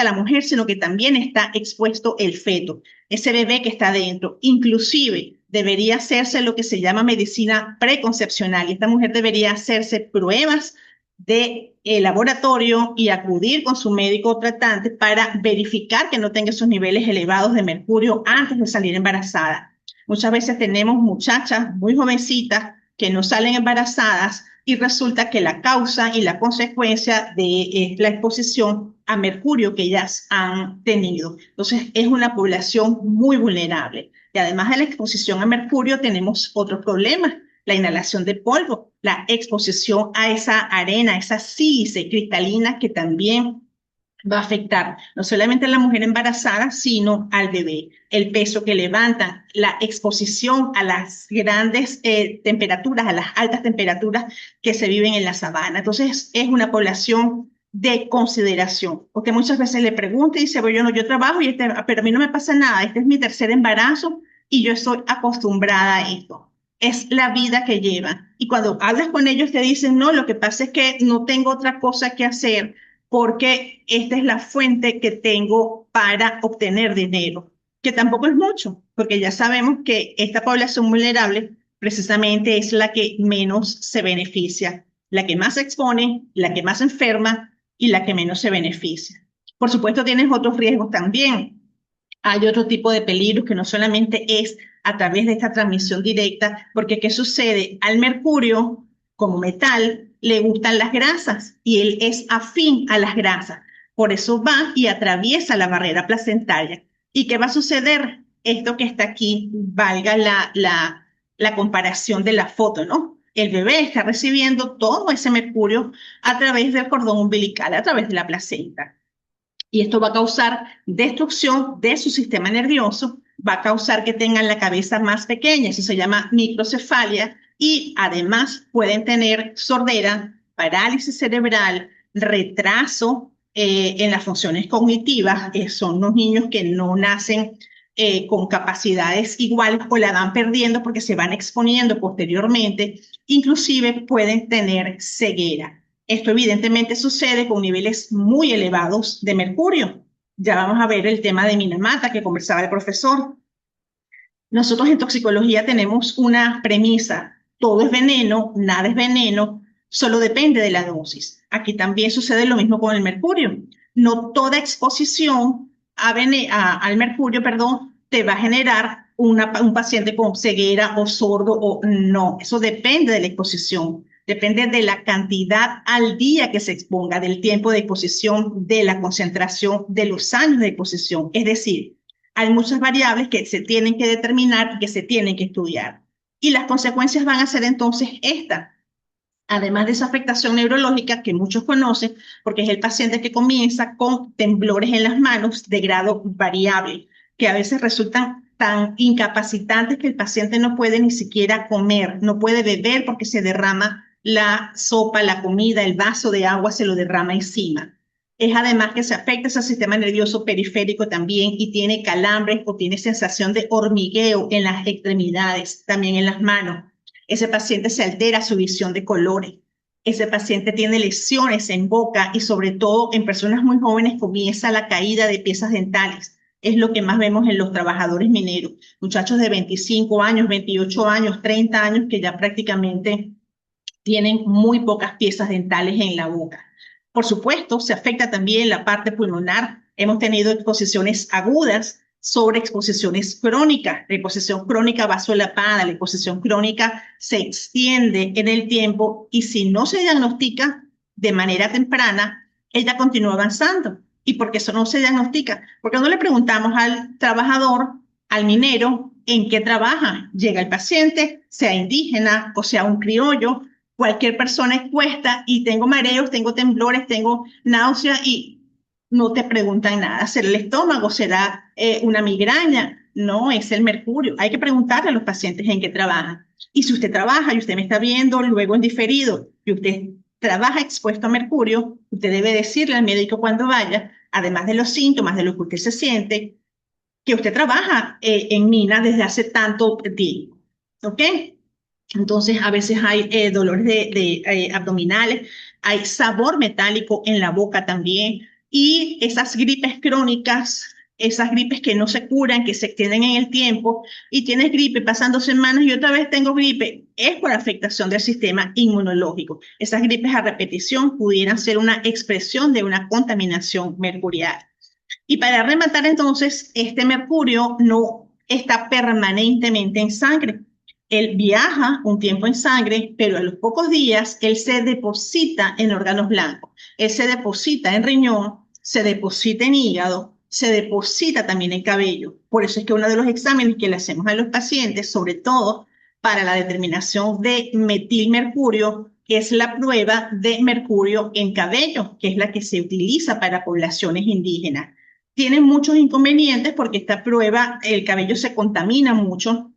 la mujer, sino que también está expuesto el feto, ese bebé que está dentro. Inclusive debería hacerse lo que se llama medicina preconcepcional y esta mujer debería hacerse pruebas de laboratorio y acudir con su médico tratante para verificar que no tenga esos niveles elevados de mercurio antes de salir embarazada. Muchas veces tenemos muchachas muy jovencitas que no salen embarazadas y resulta que la causa y la consecuencia de la exposición a mercurio que ellas han tenido. Entonces, es una población muy vulnerable. Y además de la exposición a mercurio, tenemos otros problemas. La inhalación de polvo, la exposición a esa arena, esa sílice cristalina que también va a afectar no solamente a la mujer embarazada, sino al bebé. El peso que levantan, la exposición a las grandes temperaturas, a las altas temperaturas que se viven en la sabana. Entonces, es una población de consideración, porque muchas veces le pregunto y dice, bueno, yo trabajo, pero a mí no me pasa nada, este es mi tercer embarazo y yo estoy acostumbrada a esto. Es la vida que llevan. Y cuando hablas con ellos te dicen, no, lo que pasa es que no tengo otra cosa que hacer, porque esta es la fuente que tengo para obtener dinero, que tampoco es mucho, porque ya sabemos que esta población vulnerable precisamente es la que menos se beneficia, la que más se expone, la que más enferma y la que menos se beneficia. Por supuesto, tienes otros riesgos también. Hay otro tipo de peligros que no solamente es a través de esta transmisión directa, porque ¿qué sucede? Al mercurio, como metal, le gustan las grasas y él es afín a las grasas. Por eso va y atraviesa la barrera placentaria. ¿Y qué va a suceder? Esto que está aquí, valga la comparación de la foto, ¿no? El bebé está recibiendo todo ese mercurio a través del cordón umbilical, a través de la placenta. Y esto va a causar destrucción de su sistema nervioso, va a causar que tengan la cabeza más pequeña, eso se llama microcefalia, y además pueden tener sordera, parálisis cerebral, retraso en las funciones cognitivas. Son unos niños que no nacen con capacidades iguales o la van perdiendo porque se van exponiendo posteriormente. Inclusive pueden tener ceguera. Esto evidentemente sucede con niveles muy elevados de mercurio. Ya vamos a ver el tema de Minamata que conversaba el profesor. Nosotros en toxicología tenemos una premisa: todo es veneno, nada es veneno, solo depende de la dosis. Aquí también sucede lo mismo con el mercurio. No toda exposición al mercurio, perdón, te va a generar un paciente con ceguera o sordo o no. Eso depende de la exposición, depende de la cantidad al día que se exponga, del tiempo de exposición, de la concentración, de los años de exposición. Es decir, hay muchas variables que se tienen que determinar y que se tienen que estudiar. Y las consecuencias van a ser entonces estas. Además de esa afectación neurológica que muchos conocen, porque es el paciente que comienza con temblores en las manos de grado variable, que a veces resultan tan incapacitantes que el paciente no puede ni siquiera comer, no puede beber porque se derrama la sopa, la comida, el vaso de agua se lo derrama encima. Es además que se afecta ese sistema nervioso periférico también y tiene calambres o tiene sensación de hormigueo en las extremidades, también en las manos. Ese paciente se altera su visión de colores. Ese paciente tiene lesiones en boca y sobre todo en personas muy jóvenes comienza la caída de piezas dentales. Es lo que más vemos en los trabajadores mineros. Muchachos de 25 años, 28 años, 30 años que ya prácticamente tienen muy pocas piezas dentales en la boca. Por supuesto, se afecta también la parte pulmonar. Hemos tenido exposiciones agudas sobre exposiciones crónicas. La exposición crónica va solapada, la exposición crónica se extiende en el tiempo y si no se diagnostica de manera temprana, ella continúa avanzando. ¿Y por qué eso no se diagnostica? Porque no le preguntamos al trabajador, al minero, en qué trabaja. Llega el paciente, sea indígena o sea un criollo, cualquier persona expuesta y tengo mareos, tengo temblores, tengo náuseas y no te preguntan nada. ¿Será el estómago? ¿Será una migraña? No, es el mercurio. Hay que preguntarle a los pacientes en qué trabajan. Y si usted trabaja y usted me está viendo luego en diferido y usted trabaja expuesto a mercurio, usted debe decirle al médico cuando vaya, además de los síntomas, de lo que usted se siente, que usted trabaja en mina desde hace tanto tiempo. ¿Ok? Entonces, a veces hay dolores abdominales, hay sabor metálico en la boca también, y esas gripes crónicas, esas gripes que no se curan, que se extienden en el tiempo, y tienes gripe, pasan 2 semanas y otra vez tengo gripe, es por afectación del sistema inmunológico. Esas gripes a repetición pudieran ser una expresión de una contaminación mercurial. Y para rematar entonces, este mercurio no está permanentemente en sangre. Él viaja un tiempo en sangre, pero a los pocos días él se deposita en órganos blancos. Él se deposita en riñón, se deposita en hígado, se deposita también en cabello. Por eso es que uno de los exámenes que le hacemos a los pacientes, sobre todo para la determinación de metilmercurio, es la prueba de mercurio en cabello, que es la que se utiliza para poblaciones indígenas. Tiene muchos inconvenientes porque esta prueba, el cabello se contamina mucho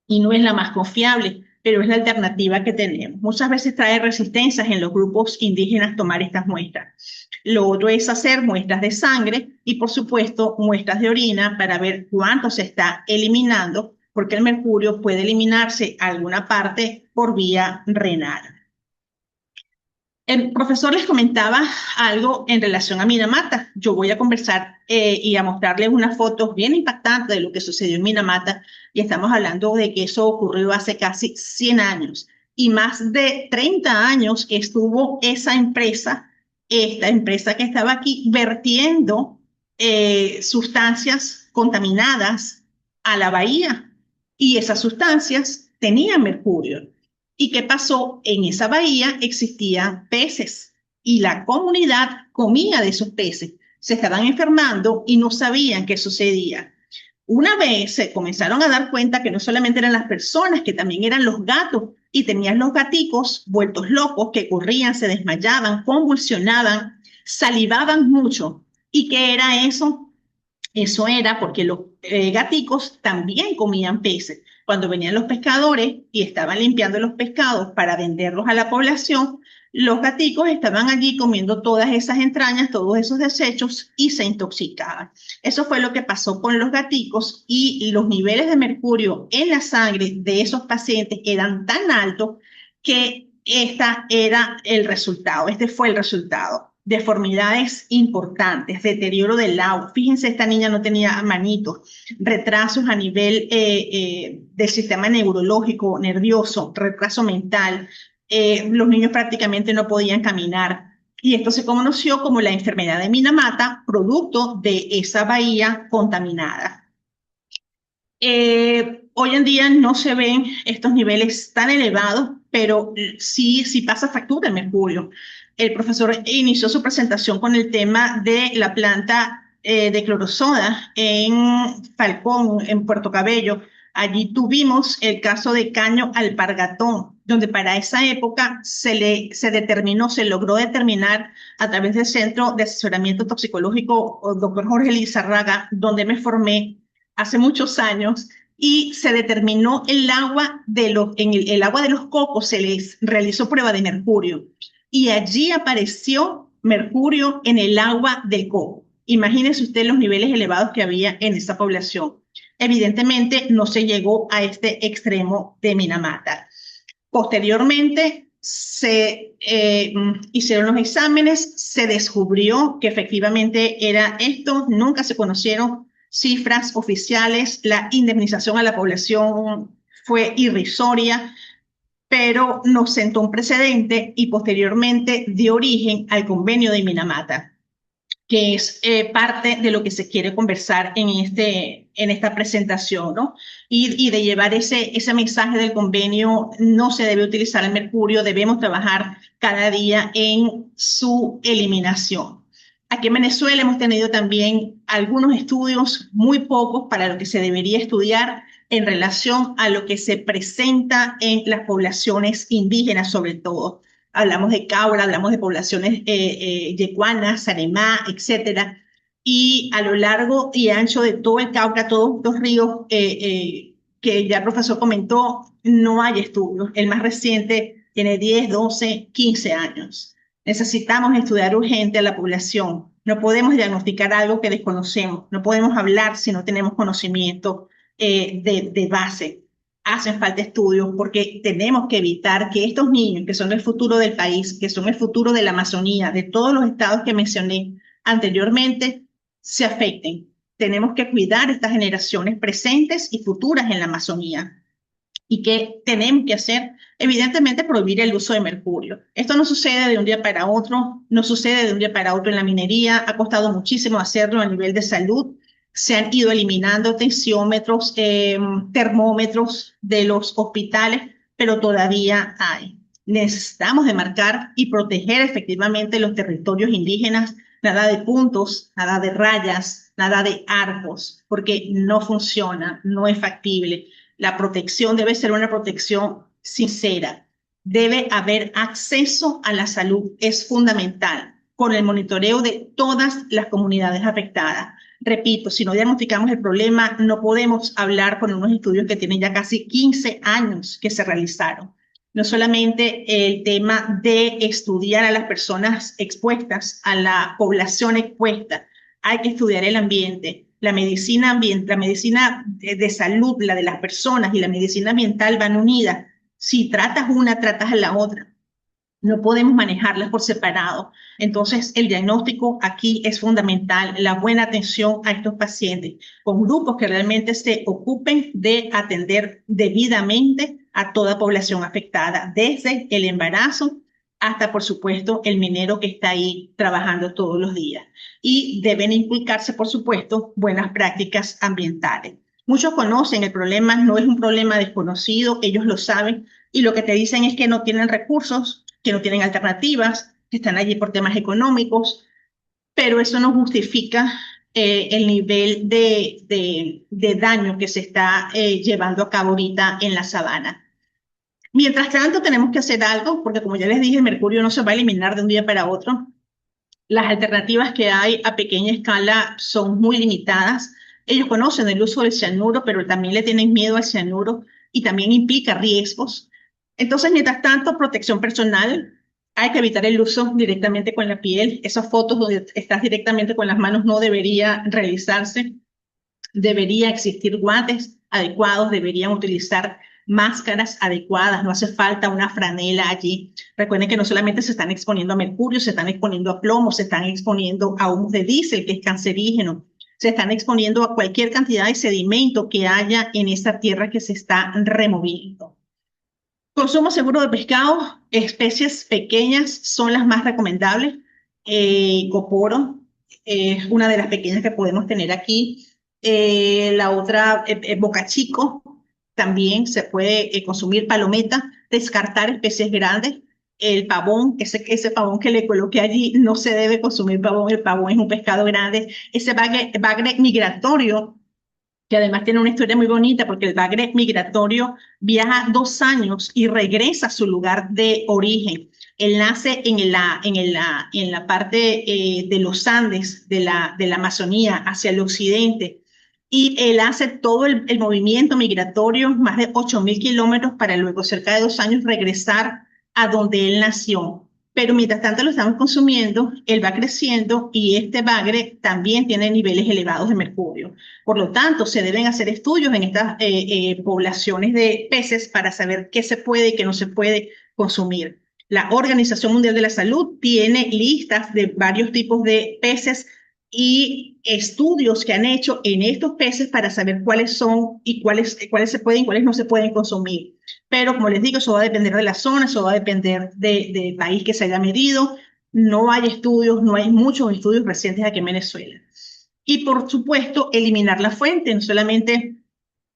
y no es la más confiable, pero es la alternativa que tenemos. Muchas veces trae resistencias en los grupos indígenas tomar estas muestras. Lo otro es hacer muestras de sangre y, por supuesto, muestras de orina para ver cuánto se está eliminando, porque el mercurio puede eliminarse a alguna parte por vía renal. El profesor les comentaba algo en relación a Minamata. Yo voy a conversar y a mostrarles unas fotos bien impactantes de lo que sucedió en Minamata. Y estamos hablando de que eso ocurrió hace casi 100 años. Y más de 30 años estuvo esa empresa, esta empresa que estaba aquí, vertiendo sustancias contaminadas a la bahía. Y esas sustancias tenían mercurio. ¿Y qué pasó? En esa bahía existían peces y la comunidad comía de esos peces. Se estaban enfermando y no sabían qué sucedía. Una vez se comenzaron a dar cuenta que no solamente eran las personas, que también eran los gatos y tenían los gaticos vueltos locos que corrían, se desmayaban, convulsionaban, salivaban mucho. ¿Y qué era eso? Eso era porque los gaticos también comían peces. Cuando venían los pescadores y estaban limpiando los pescados para venderlos a la población, los gaticos estaban allí comiendo todas esas entrañas, todos esos desechos y se intoxicaban. Eso fue lo que pasó con los gaticos y los niveles de mercurio en la sangre de esos pacientes eran tan altos que este fue el resultado. Deformidades importantes, deterioro del agua. Fíjense, esta niña no tenía manitos, retrasos a nivel del sistema neurológico, nervioso, retraso mental. Los niños prácticamente no podían caminar. Y esto se conoció como la enfermedad de Minamata, producto de esa bahía contaminada. Hoy en día no se ven estos niveles tan elevados, pero sí pasa factura el mercurio. El profesor inició su presentación con el tema de la planta de clorosoda en Falcón, en Puerto Cabello. Allí tuvimos el caso de caño alpargatón, donde para esa época se logró determinar a través del Centro de Asesoramiento Toxicológico, doctor Jorge Lizarraga, donde me formé hace muchos años, y se determinó el agua el agua de los cocos, se les realizó prueba de mercurio y allí apareció mercurio en el agua del coco. Imagínense usted los niveles elevados que había en esa población. Evidentemente no se llegó a este extremo de Minamata. Posteriormente se hicieron los exámenes, se descubrió que efectivamente era esto, nunca se conocieron cifras oficiales, la indemnización a la población fue irrisoria, pero nos sentó un precedente y posteriormente dio origen al convenio de Minamata, que es parte de lo que se quiere conversar en esta presentación, ¿no? Y de llevar ese mensaje del convenio, no se debe utilizar el mercurio, debemos trabajar cada día en su eliminación. Aquí en Venezuela hemos tenido también algunos estudios, muy pocos para lo que se debería estudiar en relación a lo que se presenta en las poblaciones indígenas, sobre todo. Hablamos de Caura, hablamos de poblaciones yecuanas, Saremá, etcétera. Y a lo largo y ancho de todo el Cauca, todos los ríos que ya el profesor comentó, no hay estudios. El más reciente tiene 10, 12, 15 años. Necesitamos estudiar urgente a la población. No podemos diagnosticar algo que desconocemos. No podemos hablar si no tenemos conocimiento de base. Hacen falta estudios porque tenemos que evitar que estos niños, que son el futuro del país, que son el futuro de la Amazonía, de todos los estados que mencioné anteriormente, se afecten. Tenemos que cuidar estas generaciones presentes y futuras en la Amazonía. ¿Y qué tenemos que hacer? Evidentemente, prohibir el uso de mercurio. Esto no sucede de un día para otro, no sucede de un día para otro en la minería, ha costado muchísimo hacerlo a nivel de salud. Se han ido eliminando tensiómetros, termómetros de los hospitales, pero todavía hay. Necesitamos demarcar y proteger efectivamente los territorios indígenas, nada de puntos, nada de rayas, nada de arcos, porque no funciona, no es factible. La protección debe ser una protección sincera. Debe haber acceso a la salud, es fundamental, con el monitoreo de todas las comunidades afectadas. Repito, si no diagnosticamos el problema, no podemos hablar con unos estudios que tienen ya casi 15 años que se realizaron. No solamente el tema de estudiar a las personas expuestas, a la población expuesta, hay que estudiar el ambiente. La medicina de salud, la de las personas y la medicina ambiental van unidas. Si tratas una, tratas a la otra. No podemos manejarlas por separado. Entonces, el diagnóstico aquí es fundamental, la buena atención a estos pacientes, con grupos que realmente se ocupen de atender debidamente a toda población afectada, desde el embarazo hasta, por supuesto, el minero que está ahí trabajando todos los días. Y deben inculcarse, por supuesto, buenas prácticas ambientales. Muchos conocen el problema, no es un problema desconocido, ellos lo saben, y lo que te dicen es que no tienen recursos, que no tienen alternativas, que están allí por temas económicos, pero eso no justifica el nivel de daño que se está llevando a cabo ahorita en la sabana. Mientras tanto, tenemos que hacer algo, porque como ya les dije, el mercurio no se va a eliminar de un día para otro. Las alternativas que hay a pequeña escala son muy limitadas. Ellos conocen el uso del cianuro, pero también le tienen miedo al cianuro y también implica riesgos. Entonces, mientras tanto, protección personal, hay que evitar el uso directamente con la piel. Esas fotos donde estás directamente con las manos no debería realizarse. Debería existir guantes adecuados, deberían utilizar máscaras adecuadas, no hace falta una franela allí. Recuerden que no solamente se están exponiendo a mercurio, se están exponiendo a plomo, se están exponiendo a humos de diésel, que es cancerígeno, se están exponiendo a cualquier cantidad de sedimento que haya en esa tierra que se está removiendo. Consumo seguro de pescado, especies pequeñas son las más recomendables. Coporo es una de las pequeñas que podemos tener aquí. La otra, boca chico, también se puede consumir palometa, descartar especies grandes. El pavón, ese pavón que le coloqué allí, no se debe consumir pavón, el pavón es un pescado grande. Ese bagre migratorio que además tiene una historia muy bonita porque el bagre migratorio viaja 2 años y regresa a su lugar de origen. Él nace en la parte de los Andes, de la Amazonía, hacia el occidente, y él hace todo el movimiento migratorio, más de 8.000 kilómetros, para luego, cerca de 2 años, regresar a donde él nació. Pero mientras tanto lo estamos consumiendo, él va creciendo y este bagre también tiene niveles elevados de mercurio. Por lo tanto, se deben hacer estudios en estas poblaciones de peces para saber qué se puede y qué no se puede consumir. La Organización Mundial de la Salud tiene listas de varios tipos de peces y estudios que han hecho en estos peces para saber cuáles son y cuáles se pueden y cuáles no se pueden consumir. Pero como les digo, eso va a depender de la zona, eso va a depender del país que se haya medido. No hay estudios, no hay muchos estudios recientes aquí en Venezuela. Y por supuesto, eliminar la fuente, no solamente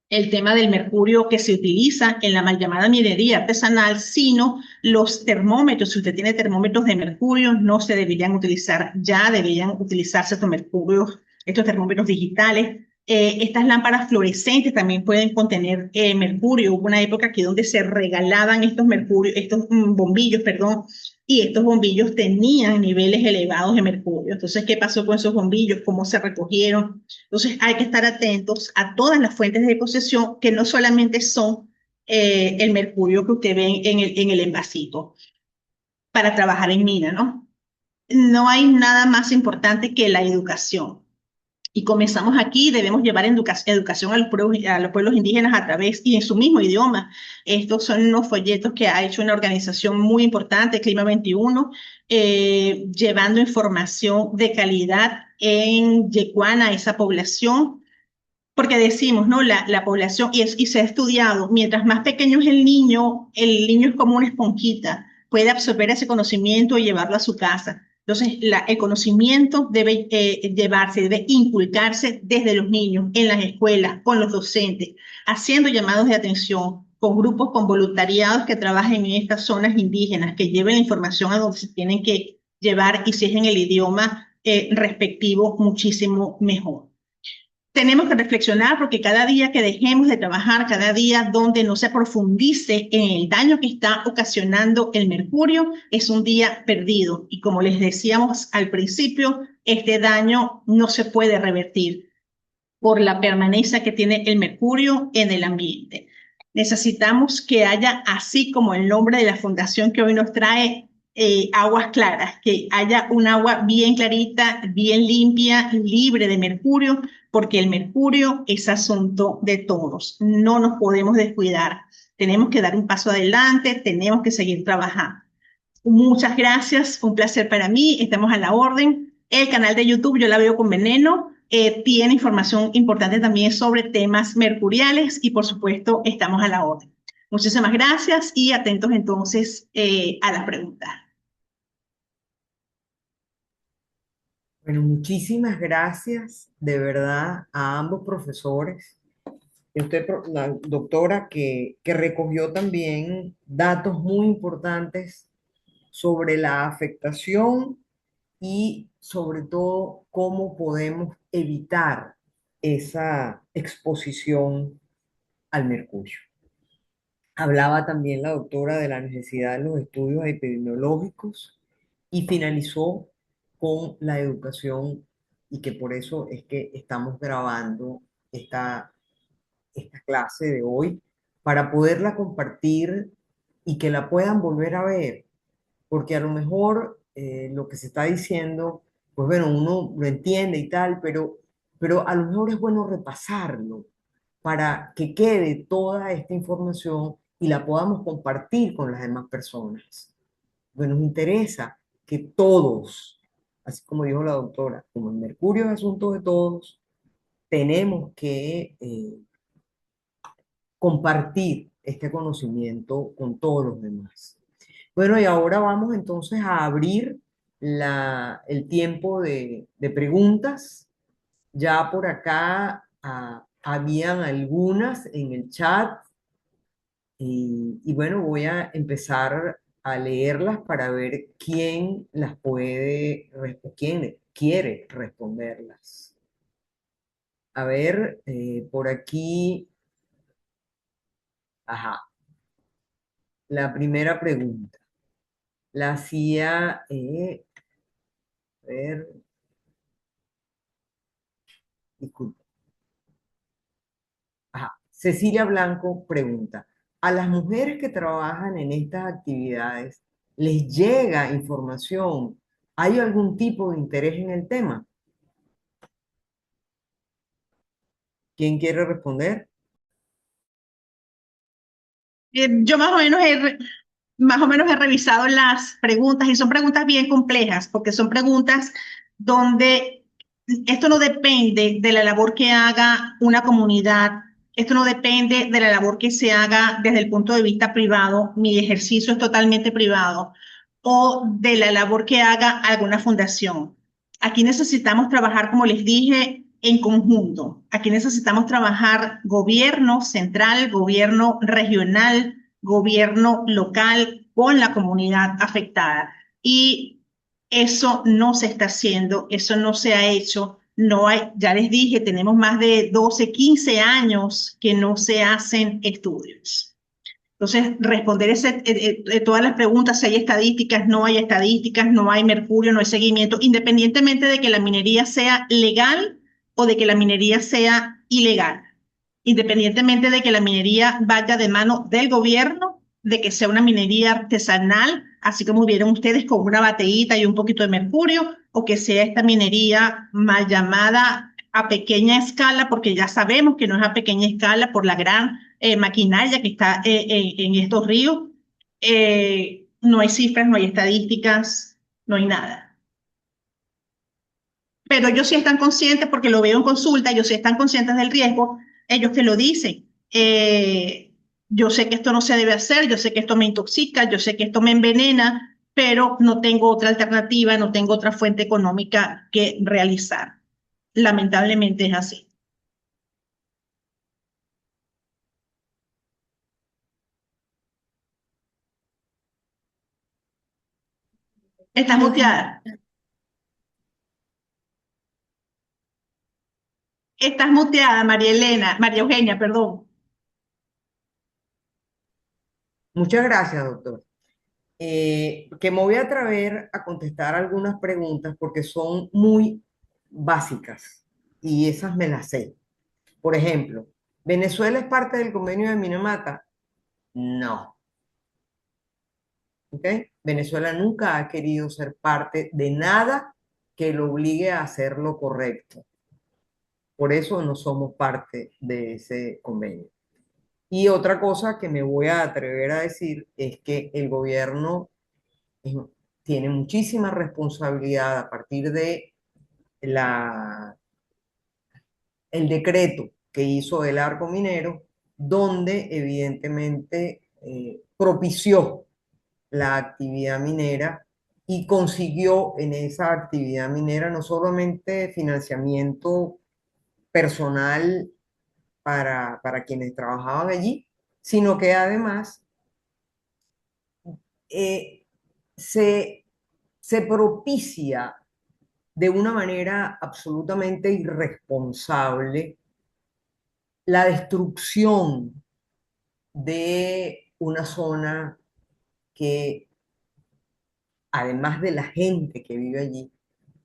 el tema del mercurio que se utiliza en la mal llamada minería artesanal, sino los termómetros. Si usted tiene termómetros de mercurio, no se deberían utilizar ya, deberían utilizarse estos mercurios, estos termómetros digitales. Estas lámparas fluorescentes también pueden contener mercurio. Hubo una época aquí donde se regalaban estos mercurios, estos bombillos, perdón, y estos bombillos tenían niveles elevados de mercurio. Entonces, ¿qué pasó con esos bombillos? ¿Cómo se recogieron? Entonces hay que estar atentos a todas las fuentes de posesión que no solamente son el mercurio que usted ve en el envasito para trabajar en mina, ¿no? No hay nada más importante que la educación. Y comenzamos aquí, debemos llevar educación a los pueblos indígenas a través y en su mismo idioma. Estos son unos folletos que ha hecho una organización muy importante, Clima 21, llevando información de calidad en Yecuana a esa población, porque decimos, ¿no? La población, y se ha estudiado, mientras más pequeño es el niño es como una esponjita, puede absorber ese conocimiento y llevarlo a su casa. Entonces, el conocimiento debe llevarse, debe inculcarse desde los niños, en las escuelas, con los docentes, haciendo llamados de atención, con grupos, con voluntariados que trabajen en estas zonas indígenas, que lleven la información a donde se tienen que llevar y si es en el idioma respectivo, muchísimo mejor. Tenemos que reflexionar porque cada día que dejemos de trabajar, cada día donde no se profundice en el daño que está ocasionando el mercurio, es un día perdido. Y como les decíamos al principio, este daño no se puede revertir por la permanencia que tiene el mercurio en el ambiente. Necesitamos que haya, así como el nombre de la fundación que hoy nos trae, aguas claras, que haya un agua bien clarita, bien limpia, libre de mercurio, porque el mercurio es asunto de todos. No nos podemos descuidar. Tenemos que dar un paso adelante, tenemos que seguir trabajando. Muchas gracias, fue un placer para mí, estamos a la orden. El canal de YouTube Yo la veo con veneno tiene información importante también sobre temas mercuriales y por supuesto estamos a la orden. Muchísimas gracias y atentos entonces a las preguntas. Bueno, muchísimas gracias de verdad a ambos profesores. Y usted, la doctora, que recogió también datos muy importantes sobre la afectación y sobre todo cómo podemos evitar esa exposición al mercurio. Hablaba también la doctora de la necesidad de los estudios epidemiológicos y finalizó con la educación y que por eso es que estamos grabando esta, esta clase de hoy para poderla compartir y que la puedan volver a ver, porque a lo mejor lo que se está diciendo, pues bueno, uno lo entiende y tal, pero a lo mejor es bueno repasarlo para que quede toda esta información y la podamos compartir con las demás personas. Porque nos interesa que todos, así como dijo la doctora, como el mercurio es asunto de todos, tenemos que compartir este conocimiento con todos los demás. Bueno, y ahora vamos entonces a abrir el tiempo de preguntas. Ya por acá habían algunas en el chat y bueno, voy a empezar a leerlas para ver quién las puede, quién quiere responderlas. A ver, por aquí, ajá, la primera pregunta la hacía, a ver, disculpa, ajá, Cecilia Blanco pregunta, ¿a las mujeres que trabajan en estas actividades les llega información? ¿Hay algún tipo de interés en el tema? ¿Quién quiere responder? Yo más o menos he revisado las preguntas y son preguntas bien complejas porque son preguntas donde esto no depende de la labor que haga una comunidad, esto no depende de la labor que se haga desde el punto de vista privado, mi ejercicio es totalmente privado, o de la labor que haga alguna fundación. Aquí necesitamos trabajar, como les dije, en conjunto. Aquí necesitamos trabajar gobierno central, gobierno regional, gobierno local con la comunidad afectada. Y eso no se está haciendo, eso no se ha hecho. No hay, ya les dije, tenemos más de 12, 15 años que no se hacen estudios. Entonces, responder todas las preguntas, si hay estadísticas, no hay estadísticas, no hay mercurio, no hay seguimiento, independientemente de que la minería sea legal o de que la minería sea ilegal, independientemente de que la minería vaya de mano del gobierno, de que sea una minería artesanal, así como vieron ustedes con una bateíta y un poquito de mercurio, o que sea esta minería mal llamada a pequeña escala, porque ya sabemos que no es a pequeña escala por la gran maquinaria que está en estos ríos. No hay cifras, no hay estadísticas, no hay nada. Pero ellos sí están conscientes, porque lo veo en consulta, ellos sí están conscientes del riesgo, ellos te lo dicen. Yo sé que esto no se debe hacer, yo sé que esto me intoxica, yo sé que esto me envenena, pero no tengo otra alternativa, no tengo otra fuente económica que realizar. Lamentablemente es así. Estás muteada. Estás muteada, María Elena, María Eugenia, perdón. Muchas gracias, doctor. Que me voy a atrever a contestar algunas preguntas porque son muy básicas y esas me las sé. Por ejemplo, ¿Venezuela es parte del convenio de Minamata? No. ¿Ok? Venezuela nunca ha querido ser parte de nada que lo obligue a hacer lo correcto. Por eso no somos parte de ese convenio. Y otra cosa que me voy a atrever a decir es que el gobierno es- tiene muchísima responsabilidad a partir de la, el decreto que hizo el Arco Minero, donde evidentemente propició la actividad minera y consiguió en esa actividad minera no solamente financiamiento personal para quienes trabajaban allí, sino que además eh, se, se propicia de una manera absolutamente irresponsable la destrucción de una zona que, además de la gente que vive allí,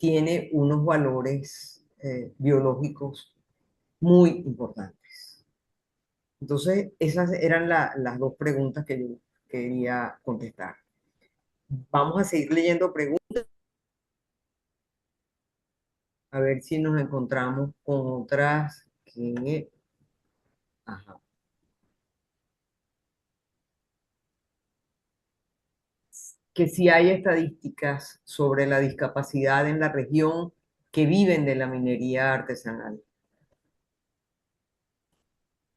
tiene unos valores biológicos muy importantes. Entonces, esas eran las dos preguntas que yo quería contestar. Vamos a seguir leyendo preguntas, a ver si nos encontramos con otras que... Ajá. Que si hay estadísticas sobre la discapacidad en la región que viven de la minería artesanal.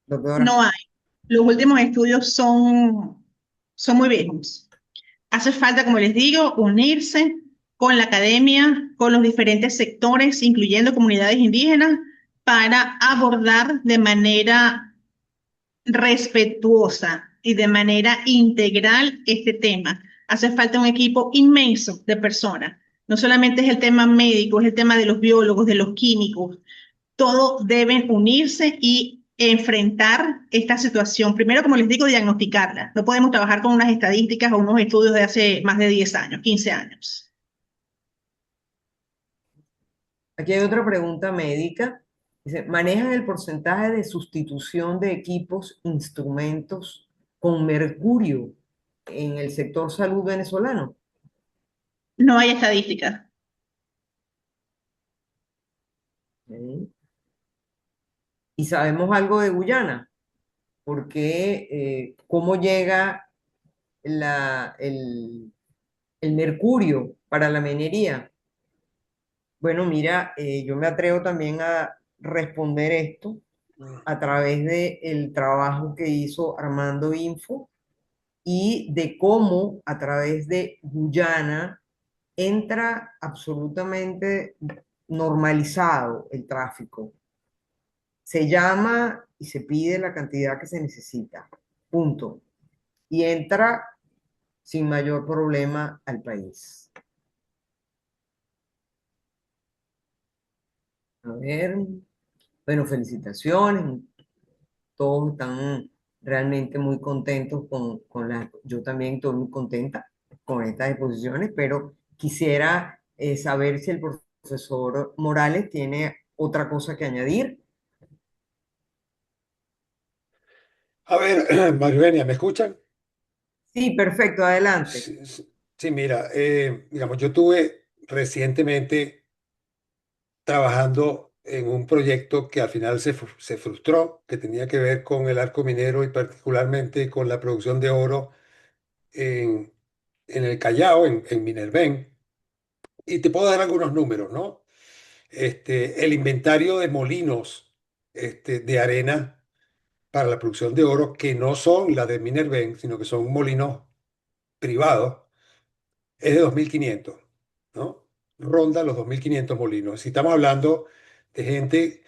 Doctora. No hay. Los últimos estudios son muy viejos. Hace falta, como les digo, unirse con la academia, con los diferentes sectores, incluyendo comunidades indígenas, para abordar de manera respetuosa y de manera integral este tema. Hace falta un equipo inmenso de personas. No solamente es el tema médico, es el tema de los biólogos, de los químicos. Todos deben unirse y enfrentar esta situación. Primero, como les digo, diagnosticarla. No podemos trabajar con unas estadísticas o unos estudios de hace más de 10 años, 15 años. Aquí hay otra pregunta médica. Dice, ¿manejan el porcentaje de sustitución de equipos, instrumentos con mercurio en el sector salud venezolano? No hay estadísticas. Ok. ¿Y sabemos algo de Guyana? Porque cómo llega el mercurio para la minería. Bueno, mira, yo me atrevo también a responder esto a través del trabajo que hizo Armando Info y de cómo a través de Guyana entra absolutamente normalizado el tráfico. Se llama y se pide la cantidad que se necesita. Punto. Y entra sin mayor problema al país. A ver, bueno, felicitaciones. Todos están realmente muy contentos con las... Yo también estoy muy contenta con estas exposiciones, pero quisiera saber si el profesor Morales tiene otra cosa que añadir. A ver, Marivenia, ¿me escuchan? Sí, perfecto, adelante. Sí, sí, sí, mira, digamos, yo tuve recientemente trabajando en un proyecto que al final se frustró, que tenía que ver con el arco minero y particularmente con la producción de oro en, en el Callao, en Minerven. Y te puedo dar algunos números, ¿no? El inventario de molinos de arena para la producción de oro, que no son la de Minerven, sino que son molinos privados, es de 2.500, ¿no? Ronda los 2.500 molinos. Si estamos hablando de gente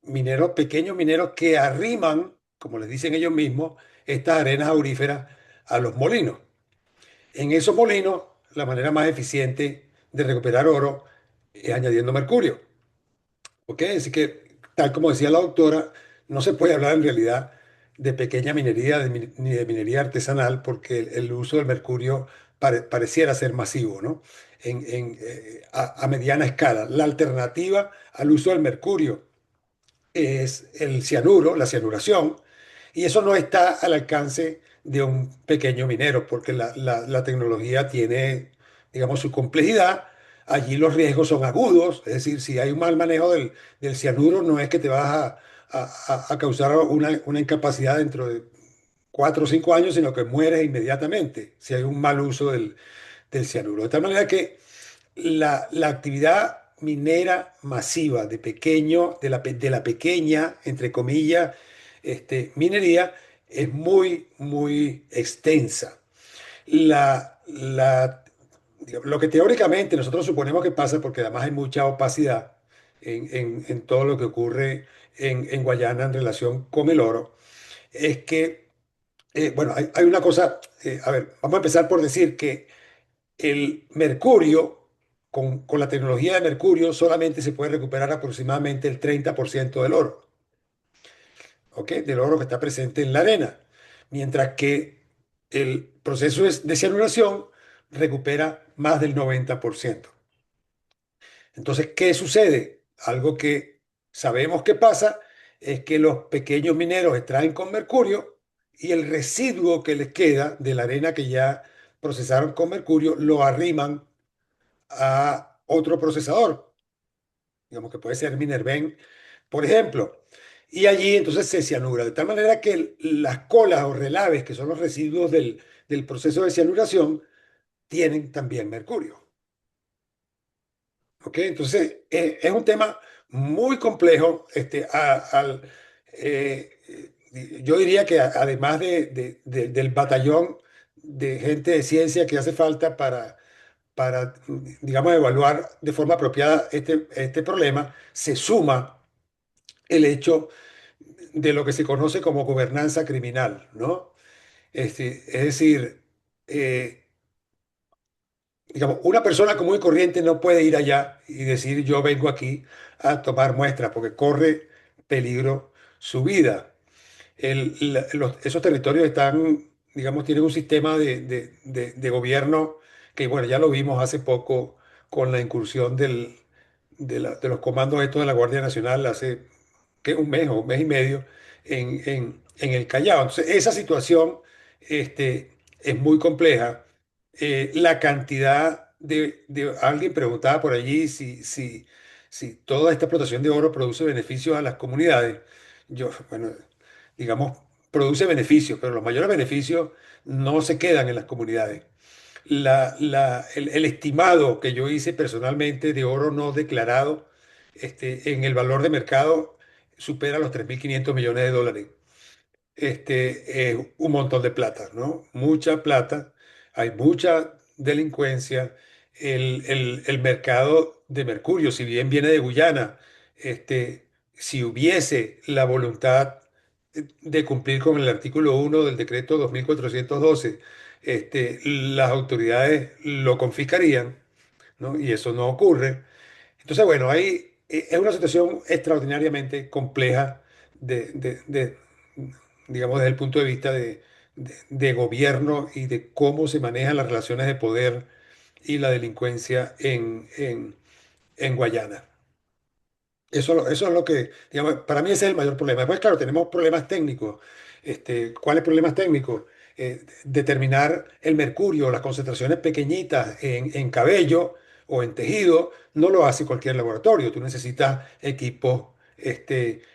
mineros, pequeños mineros que arriman, como les dicen ellos mismos, estas arenas auríferas a los molinos. En esos molinos, la manera más eficiente de recuperar oro es añadiendo mercurio. ¿Ok? Así que, tal como decía la doctora, no se puede hablar en realidad de pequeña minería ni de minería artesanal porque el uso del mercurio pareciera ser masivo, ¿no? A mediana escala. La alternativa al uso del mercurio es el cianuro, la cianuración, y eso no está al alcance de un pequeño minero, porque la tecnología tiene, digamos, su complejidad. Allí los riesgos son agudos, es decir, si hay un mal manejo del cianuro, no es que te vas a causar una incapacidad dentro de 4 o 5 años, sino que mueres inmediatamente si hay un mal uso del cianuro. De tal manera que la actividad minera masiva de la pequeña, entre comillas, minería, es muy, muy extensa. Lo que teóricamente nosotros suponemos que pasa, porque además hay mucha opacidad en todo lo que ocurre en Guayana en relación con el oro, es que, bueno, hay una cosa, a ver, vamos a empezar por decir que el mercurio, con la tecnología de mercurio, solamente se puede recuperar aproximadamente el 30% del oro, ¿ok? Del oro que está presente en la arena. Mientras que el proceso de cianuración recupera más del 90%. Entonces, ¿qué sucede? Algo que sabemos que pasa es que los pequeños mineros extraen con mercurio y el residuo que les queda de la arena que ya procesaron con mercurio lo arriman a otro procesador, digamos que puede ser Minerven, por ejemplo. Y allí entonces se cianura, de tal manera que las colas o relaves, que son los residuos del proceso de cianuración, tienen también mercurio. ¿Ok? Entonces, es un tema muy complejo. Yo diría que además del batallón de gente de ciencia que hace falta para, digamos, evaluar de forma apropiada este problema, se suma el hecho de lo que se conoce como gobernanza criminal, ¿no? Es decir, eh, digamos, una persona común y corriente no puede ir allá y decir yo vengo aquí a tomar muestras porque corre peligro su vida. Esos territorios están, digamos, tienen un sistema de gobierno que, bueno, ya lo vimos hace poco con la incursión de los comandos estos de la Guardia Nacional hace que un mes o un mes y medio en el Callao. Entonces, esa situación es muy compleja. La cantidad alguien preguntaba por allí si toda esta explotación de oro produce beneficios a las comunidades. Yo, bueno, digamos, produce beneficios, pero los mayores beneficios no se quedan en las comunidades. El estimado que yo hice personalmente de oro no declarado en el valor de mercado supera los 3.500 millones de dólares. Es un montón de plata, ¿no? Mucha plata, hay mucha delincuencia. El mercado de mercurio, si bien viene de Guyana, si hubiese la voluntad de cumplir con el artículo 1 del decreto 2412, las autoridades lo confiscarían, ¿no? Y eso no ocurre. Entonces, bueno, ahí es una situación extraordinariamente compleja de, digamos, desde el punto de vista de gobierno y de cómo se manejan las relaciones de poder y la delincuencia en Guayana. Eso es lo que, digamos, para mí ese es el mayor problema. Después, claro, tenemos problemas técnicos. ¿Cuáles problemas técnicos? Determinar el mercurio, las concentraciones pequeñitas en cabello o en tejido, no lo hace cualquier laboratorio. Tú necesitas equipos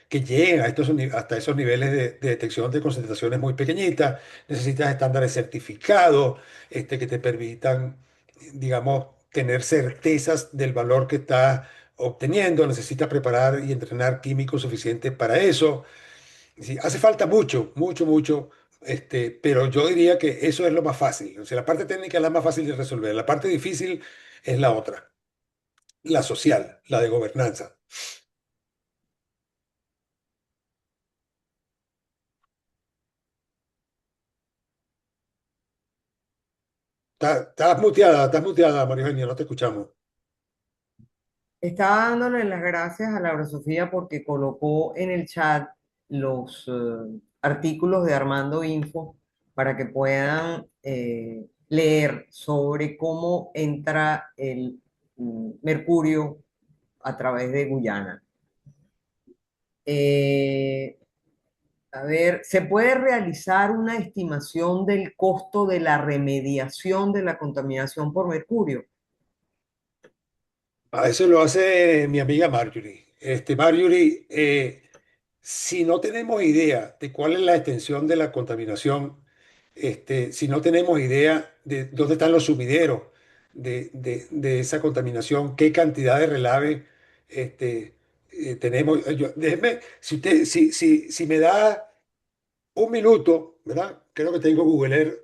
que lleguen hasta esos niveles de detección de concentraciones muy pequeñitas. Necesitas estándares certificados que te permitan, digamos, tener certezas del valor que está obteniendo, necesita preparar y entrenar químicos suficientes para eso. Sí, hace falta mucho, mucho, mucho, pero yo diría que eso es lo más fácil. O sea, la parte técnica es la más fácil de resolver. La parte difícil es la otra, la social, la de gobernanza. Estás muteada, María Eugenia, no te escuchamos. Estaba dándole las gracias a Laura Sofía porque colocó en el chat los artículos de Armando Info para que puedan leer sobre cómo entra el mercurio a través de Guyana. Eh, a ver, ¿se puede realizar una estimación del costo de la remediación de la contaminación por mercurio? A eso lo hace mi amiga Marjorie. Marjorie, si no tenemos idea de cuál es la extensión de la contaminación, si no tenemos idea de dónde están los sumideros de esa contaminación, qué cantidad de relave tenemos. Si me da un minuto, ¿verdad? Creo que tengo Google Earth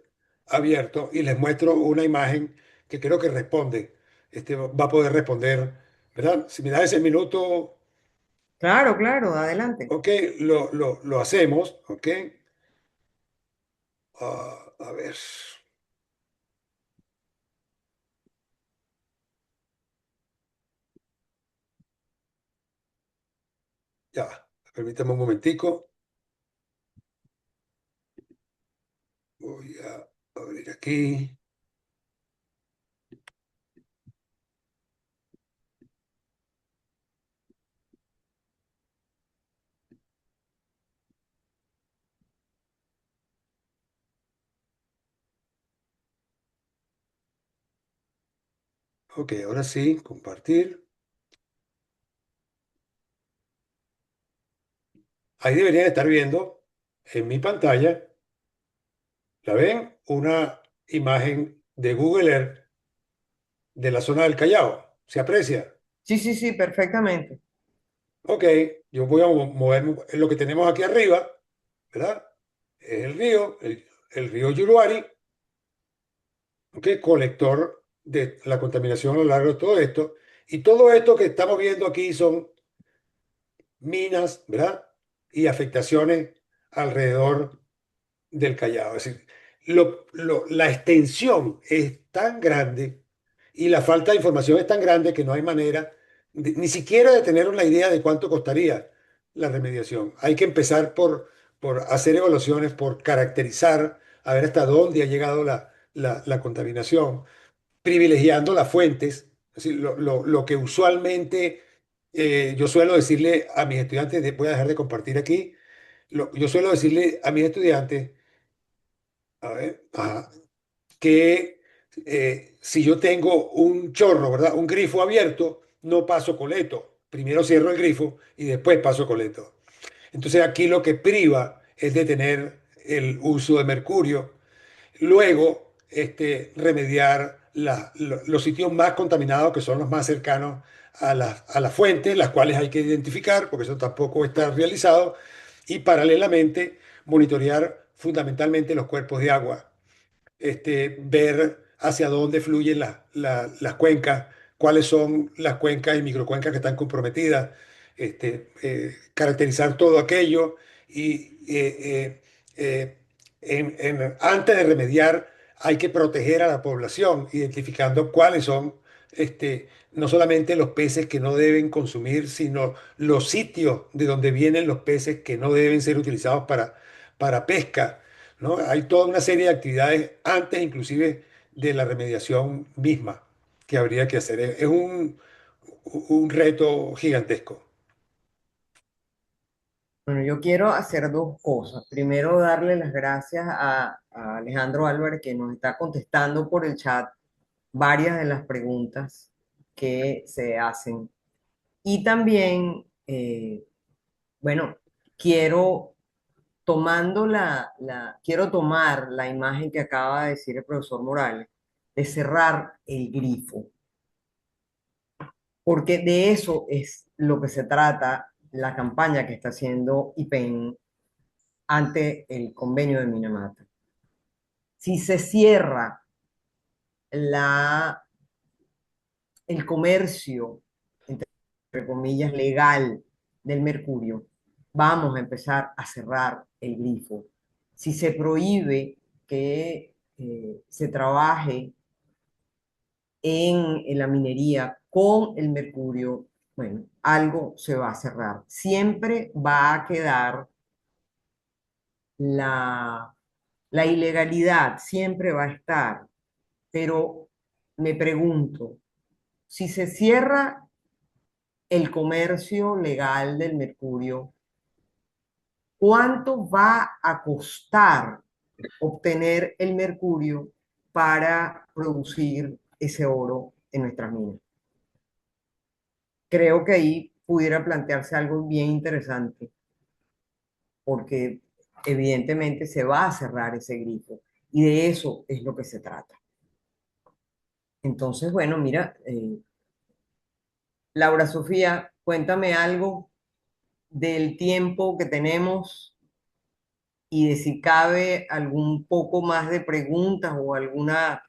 abierto y les muestro una imagen que creo que responde. Va a poder responder, ¿verdad? Si me da ese minuto, Claro, claro, adelante. ok, lo hacemos, ok. A ver, ya, permítame un momentico. Voy a abrir aquí. Ok, ahora sí, compartir. Ahí deberían estar viendo en mi pantalla, ¿la ven? Una imagen de Google Earth de la zona del Callao. ¿Se aprecia? Sí, sí, sí, perfectamente. Ok, yo voy a mover lo que tenemos aquí arriba, ¿verdad? Es el río Yuruari, ¿ok? Colector de la contaminación a lo largo de todo esto. Y todo esto que estamos viendo aquí son minas, ¿verdad? Y afectaciones alrededor del Callao. Es decir, la extensión es tan grande y la falta de información es tan grande que no hay manera ni siquiera de tener una idea de cuánto costaría la remediación. Hay que empezar por hacer evaluaciones, por caracterizar, a ver hasta dónde ha llegado la contaminación, privilegiando las fuentes. Es decir, lo que usualmente yo suelo decirle a mis estudiantes, voy a dejar de compartir aquí, yo suelo decirle a mis estudiantes, a ver, que si yo tengo un chorro, ¿verdad? Un grifo abierto, no paso coleto. Primero cierro el grifo y después paso coleto. Entonces aquí lo que priva es de tener el uso de mercurio. Luego, remediar los sitios más contaminados, que son los más cercanos a las fuentes, las cuales hay que identificar, porque eso tampoco está realizado, y paralelamente monitorear fundamentalmente los cuerpos de agua, ver hacia dónde fluyen las cuencas, cuáles son las cuencas y microcuencas que están comprometidas, caracterizar todo aquello y antes de remediar hay que proteger a la población, identificando cuáles son no solamente los peces que no deben consumir, sino los sitios de donde vienen los peces que no deben ser utilizados para pesca, ¿no? Hay toda una serie de actividades antes inclusive de la remediación misma que habría que hacer. Es un reto gigantesco. Bueno, yo quiero hacer dos cosas. Primero, darle las gracias a Alejandro Álvarez que nos está contestando por el chat varias de las preguntas que se hacen. Y también, bueno, quiero, quiero tomar la imagen que acaba de decir el profesor Morales, de cerrar el grifo, porque de eso es lo que se trata la campaña que está haciendo IPEN ante el convenio de Minamata. Si se cierra la, el comercio, entre comillas, legal del mercurio, vamos a empezar a cerrar el grifo. Si se prohíbe que se trabaje en la minería con el mercurio, bueno, algo se va a cerrar. Siempre va a quedar la, la ilegalidad, siempre va a estar, pero me pregunto, si se cierra el comercio legal del mercurio, ¿cuánto va a costar obtener el mercurio para producir ese oro en nuestras minas? Creo que ahí pudiera plantearse algo bien interesante, porque evidentemente se va a cerrar ese grifo y de eso es lo que se trata. Entonces, bueno, mira, Laura Sofía, cuéntame algo del tiempo que tenemos y de si cabe algún poco más de preguntas o alguna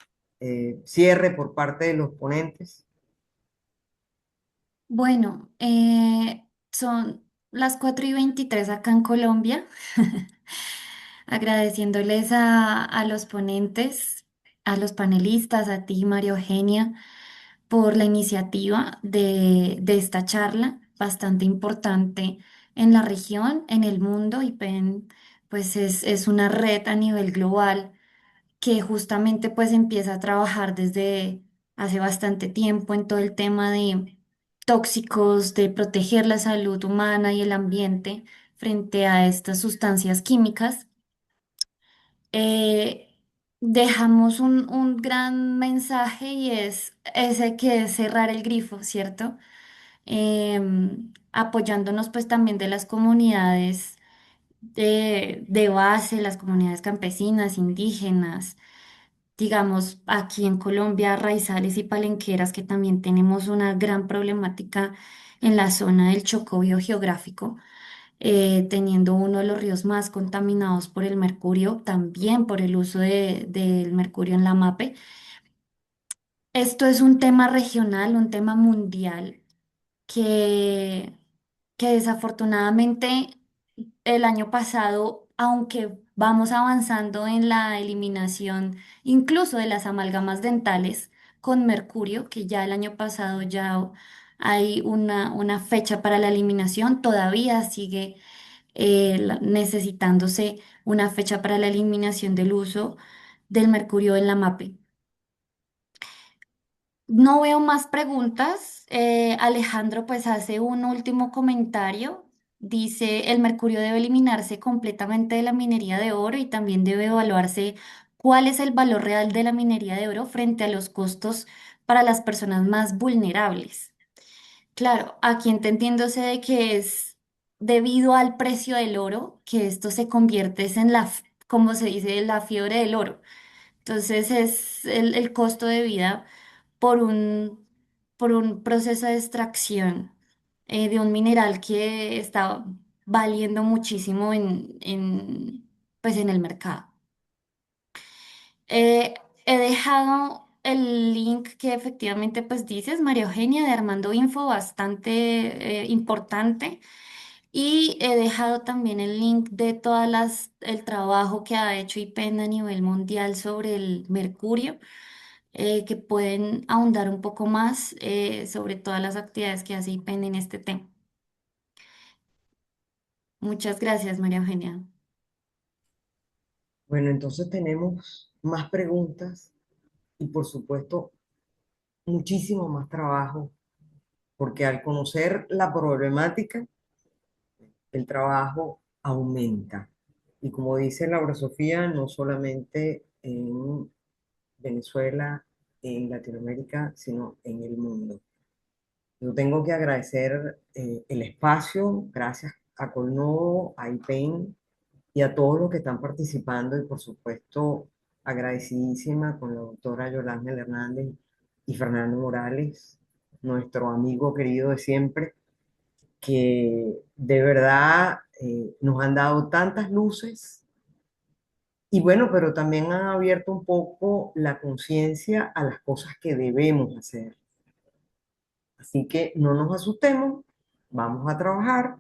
cierre por parte de los ponentes. Bueno, son las 4:23 acá en Colombia. Agradeciéndoles a los ponentes, a los panelistas, a ti, María Eugenia, por la iniciativa de esta charla, bastante importante en la región, en el mundo, y PEN pues es una red a nivel global que justamente pues empieza a trabajar desde hace bastante tiempo en todo el tema de tóxicos, de proteger la salud humana y el ambiente frente a estas sustancias químicas. Eh, dejamos un gran mensaje y es ese que es cerrar el grifo, ¿cierto? Apoyándonos pues también de las comunidades de base, las comunidades campesinas, indígenas, digamos aquí en Colombia, raizales y palenqueras, que también tenemos una gran problemática en la zona del Chocó biogeográfico, teniendo uno de los ríos más contaminados por el mercurio, también por el uso del mercurio en la MAPE. Esto es un tema regional, un tema mundial que, que desafortunadamente el año pasado, aunque vamos avanzando en la eliminación incluso de las amalgamas dentales con mercurio, que ya el año pasado ya hay una fecha para la eliminación, todavía sigue necesitándose una fecha para la eliminación del uso del mercurio en la MAPE. No veo más preguntas. Alejandro pues hace un último comentario. Dice, el mercurio debe eliminarse completamente de la minería de oro y también debe evaluarse cuál es el valor real de la minería de oro frente a los costos para las personas más vulnerables. Claro, aquí entendiéndose de que es debido al precio del oro que esto se convierte es en como se dice, la fiebre del oro. Entonces es el costo de vida por por un proceso de extracción de un mineral que está valiendo muchísimo pues en el mercado. Eh, He dejado el link que efectivamente pues dices, María Eugenia, de Armando Info, bastante importante. Y he dejado también el link de el trabajo que ha hecho IPEN a nivel mundial sobre el mercurio, que pueden ahondar un poco más sobre todas las actividades que hace IPEN en este tema. Muchas gracias, María Eugenia. Bueno, entonces tenemos más preguntas y por supuesto muchísimo más trabajo, porque al conocer la problemática, el trabajo aumenta. Y como dice Laura Sofía, no solamente en Venezuela, en Latinoamérica, sino en el mundo. Yo tengo que agradecer el espacio, gracias a Colnovo, a IPEN y a todos los que están participando y por supuesto agradecidísima con la doctora Yolanda Hernández y Fernando Morales, nuestro amigo querido de siempre, que de verdad nos han dado tantas luces y bueno, pero también han abierto un poco la conciencia a las cosas que debemos hacer. Así que no nos asustemos, vamos a trabajar,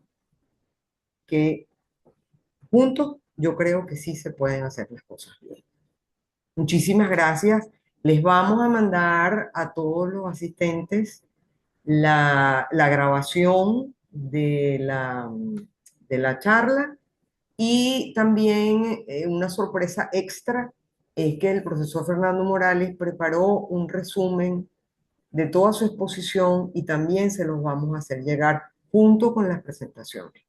que juntos yo creo que sí se pueden hacer las cosas bien. Muchísimas gracias. Les vamos a mandar a todos los asistentes la grabación de la charla y también una sorpresa extra es que el profesor Fernando Morales preparó un resumen de toda su exposición y también se los vamos a hacer llegar junto con las presentaciones.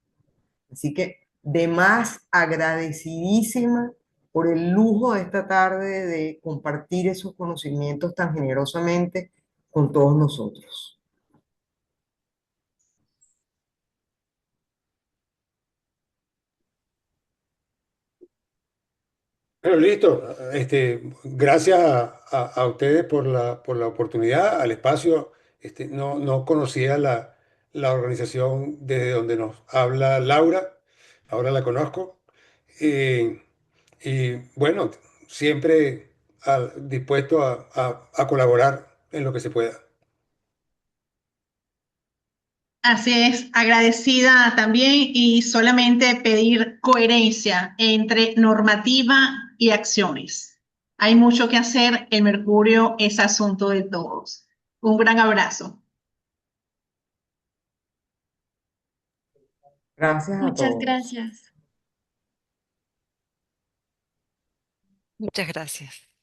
Así que de más agradecidísima por el lujo de esta tarde de compartir esos conocimientos tan generosamente con todos nosotros. Bueno, listo. Gracias a ustedes por la oportunidad, al espacio. No conocía la organización desde donde nos habla Laura, ahora la conozco. Eh, y bueno, siempre dispuesto a colaborar en lo que se pueda. Así es, agradecida también y solamente pedir coherencia entre normativa y acciones. Hay mucho que hacer, el mercurio es asunto de todos. Un gran abrazo. Gracias a Muchas todos. gracias. Muchas gracias.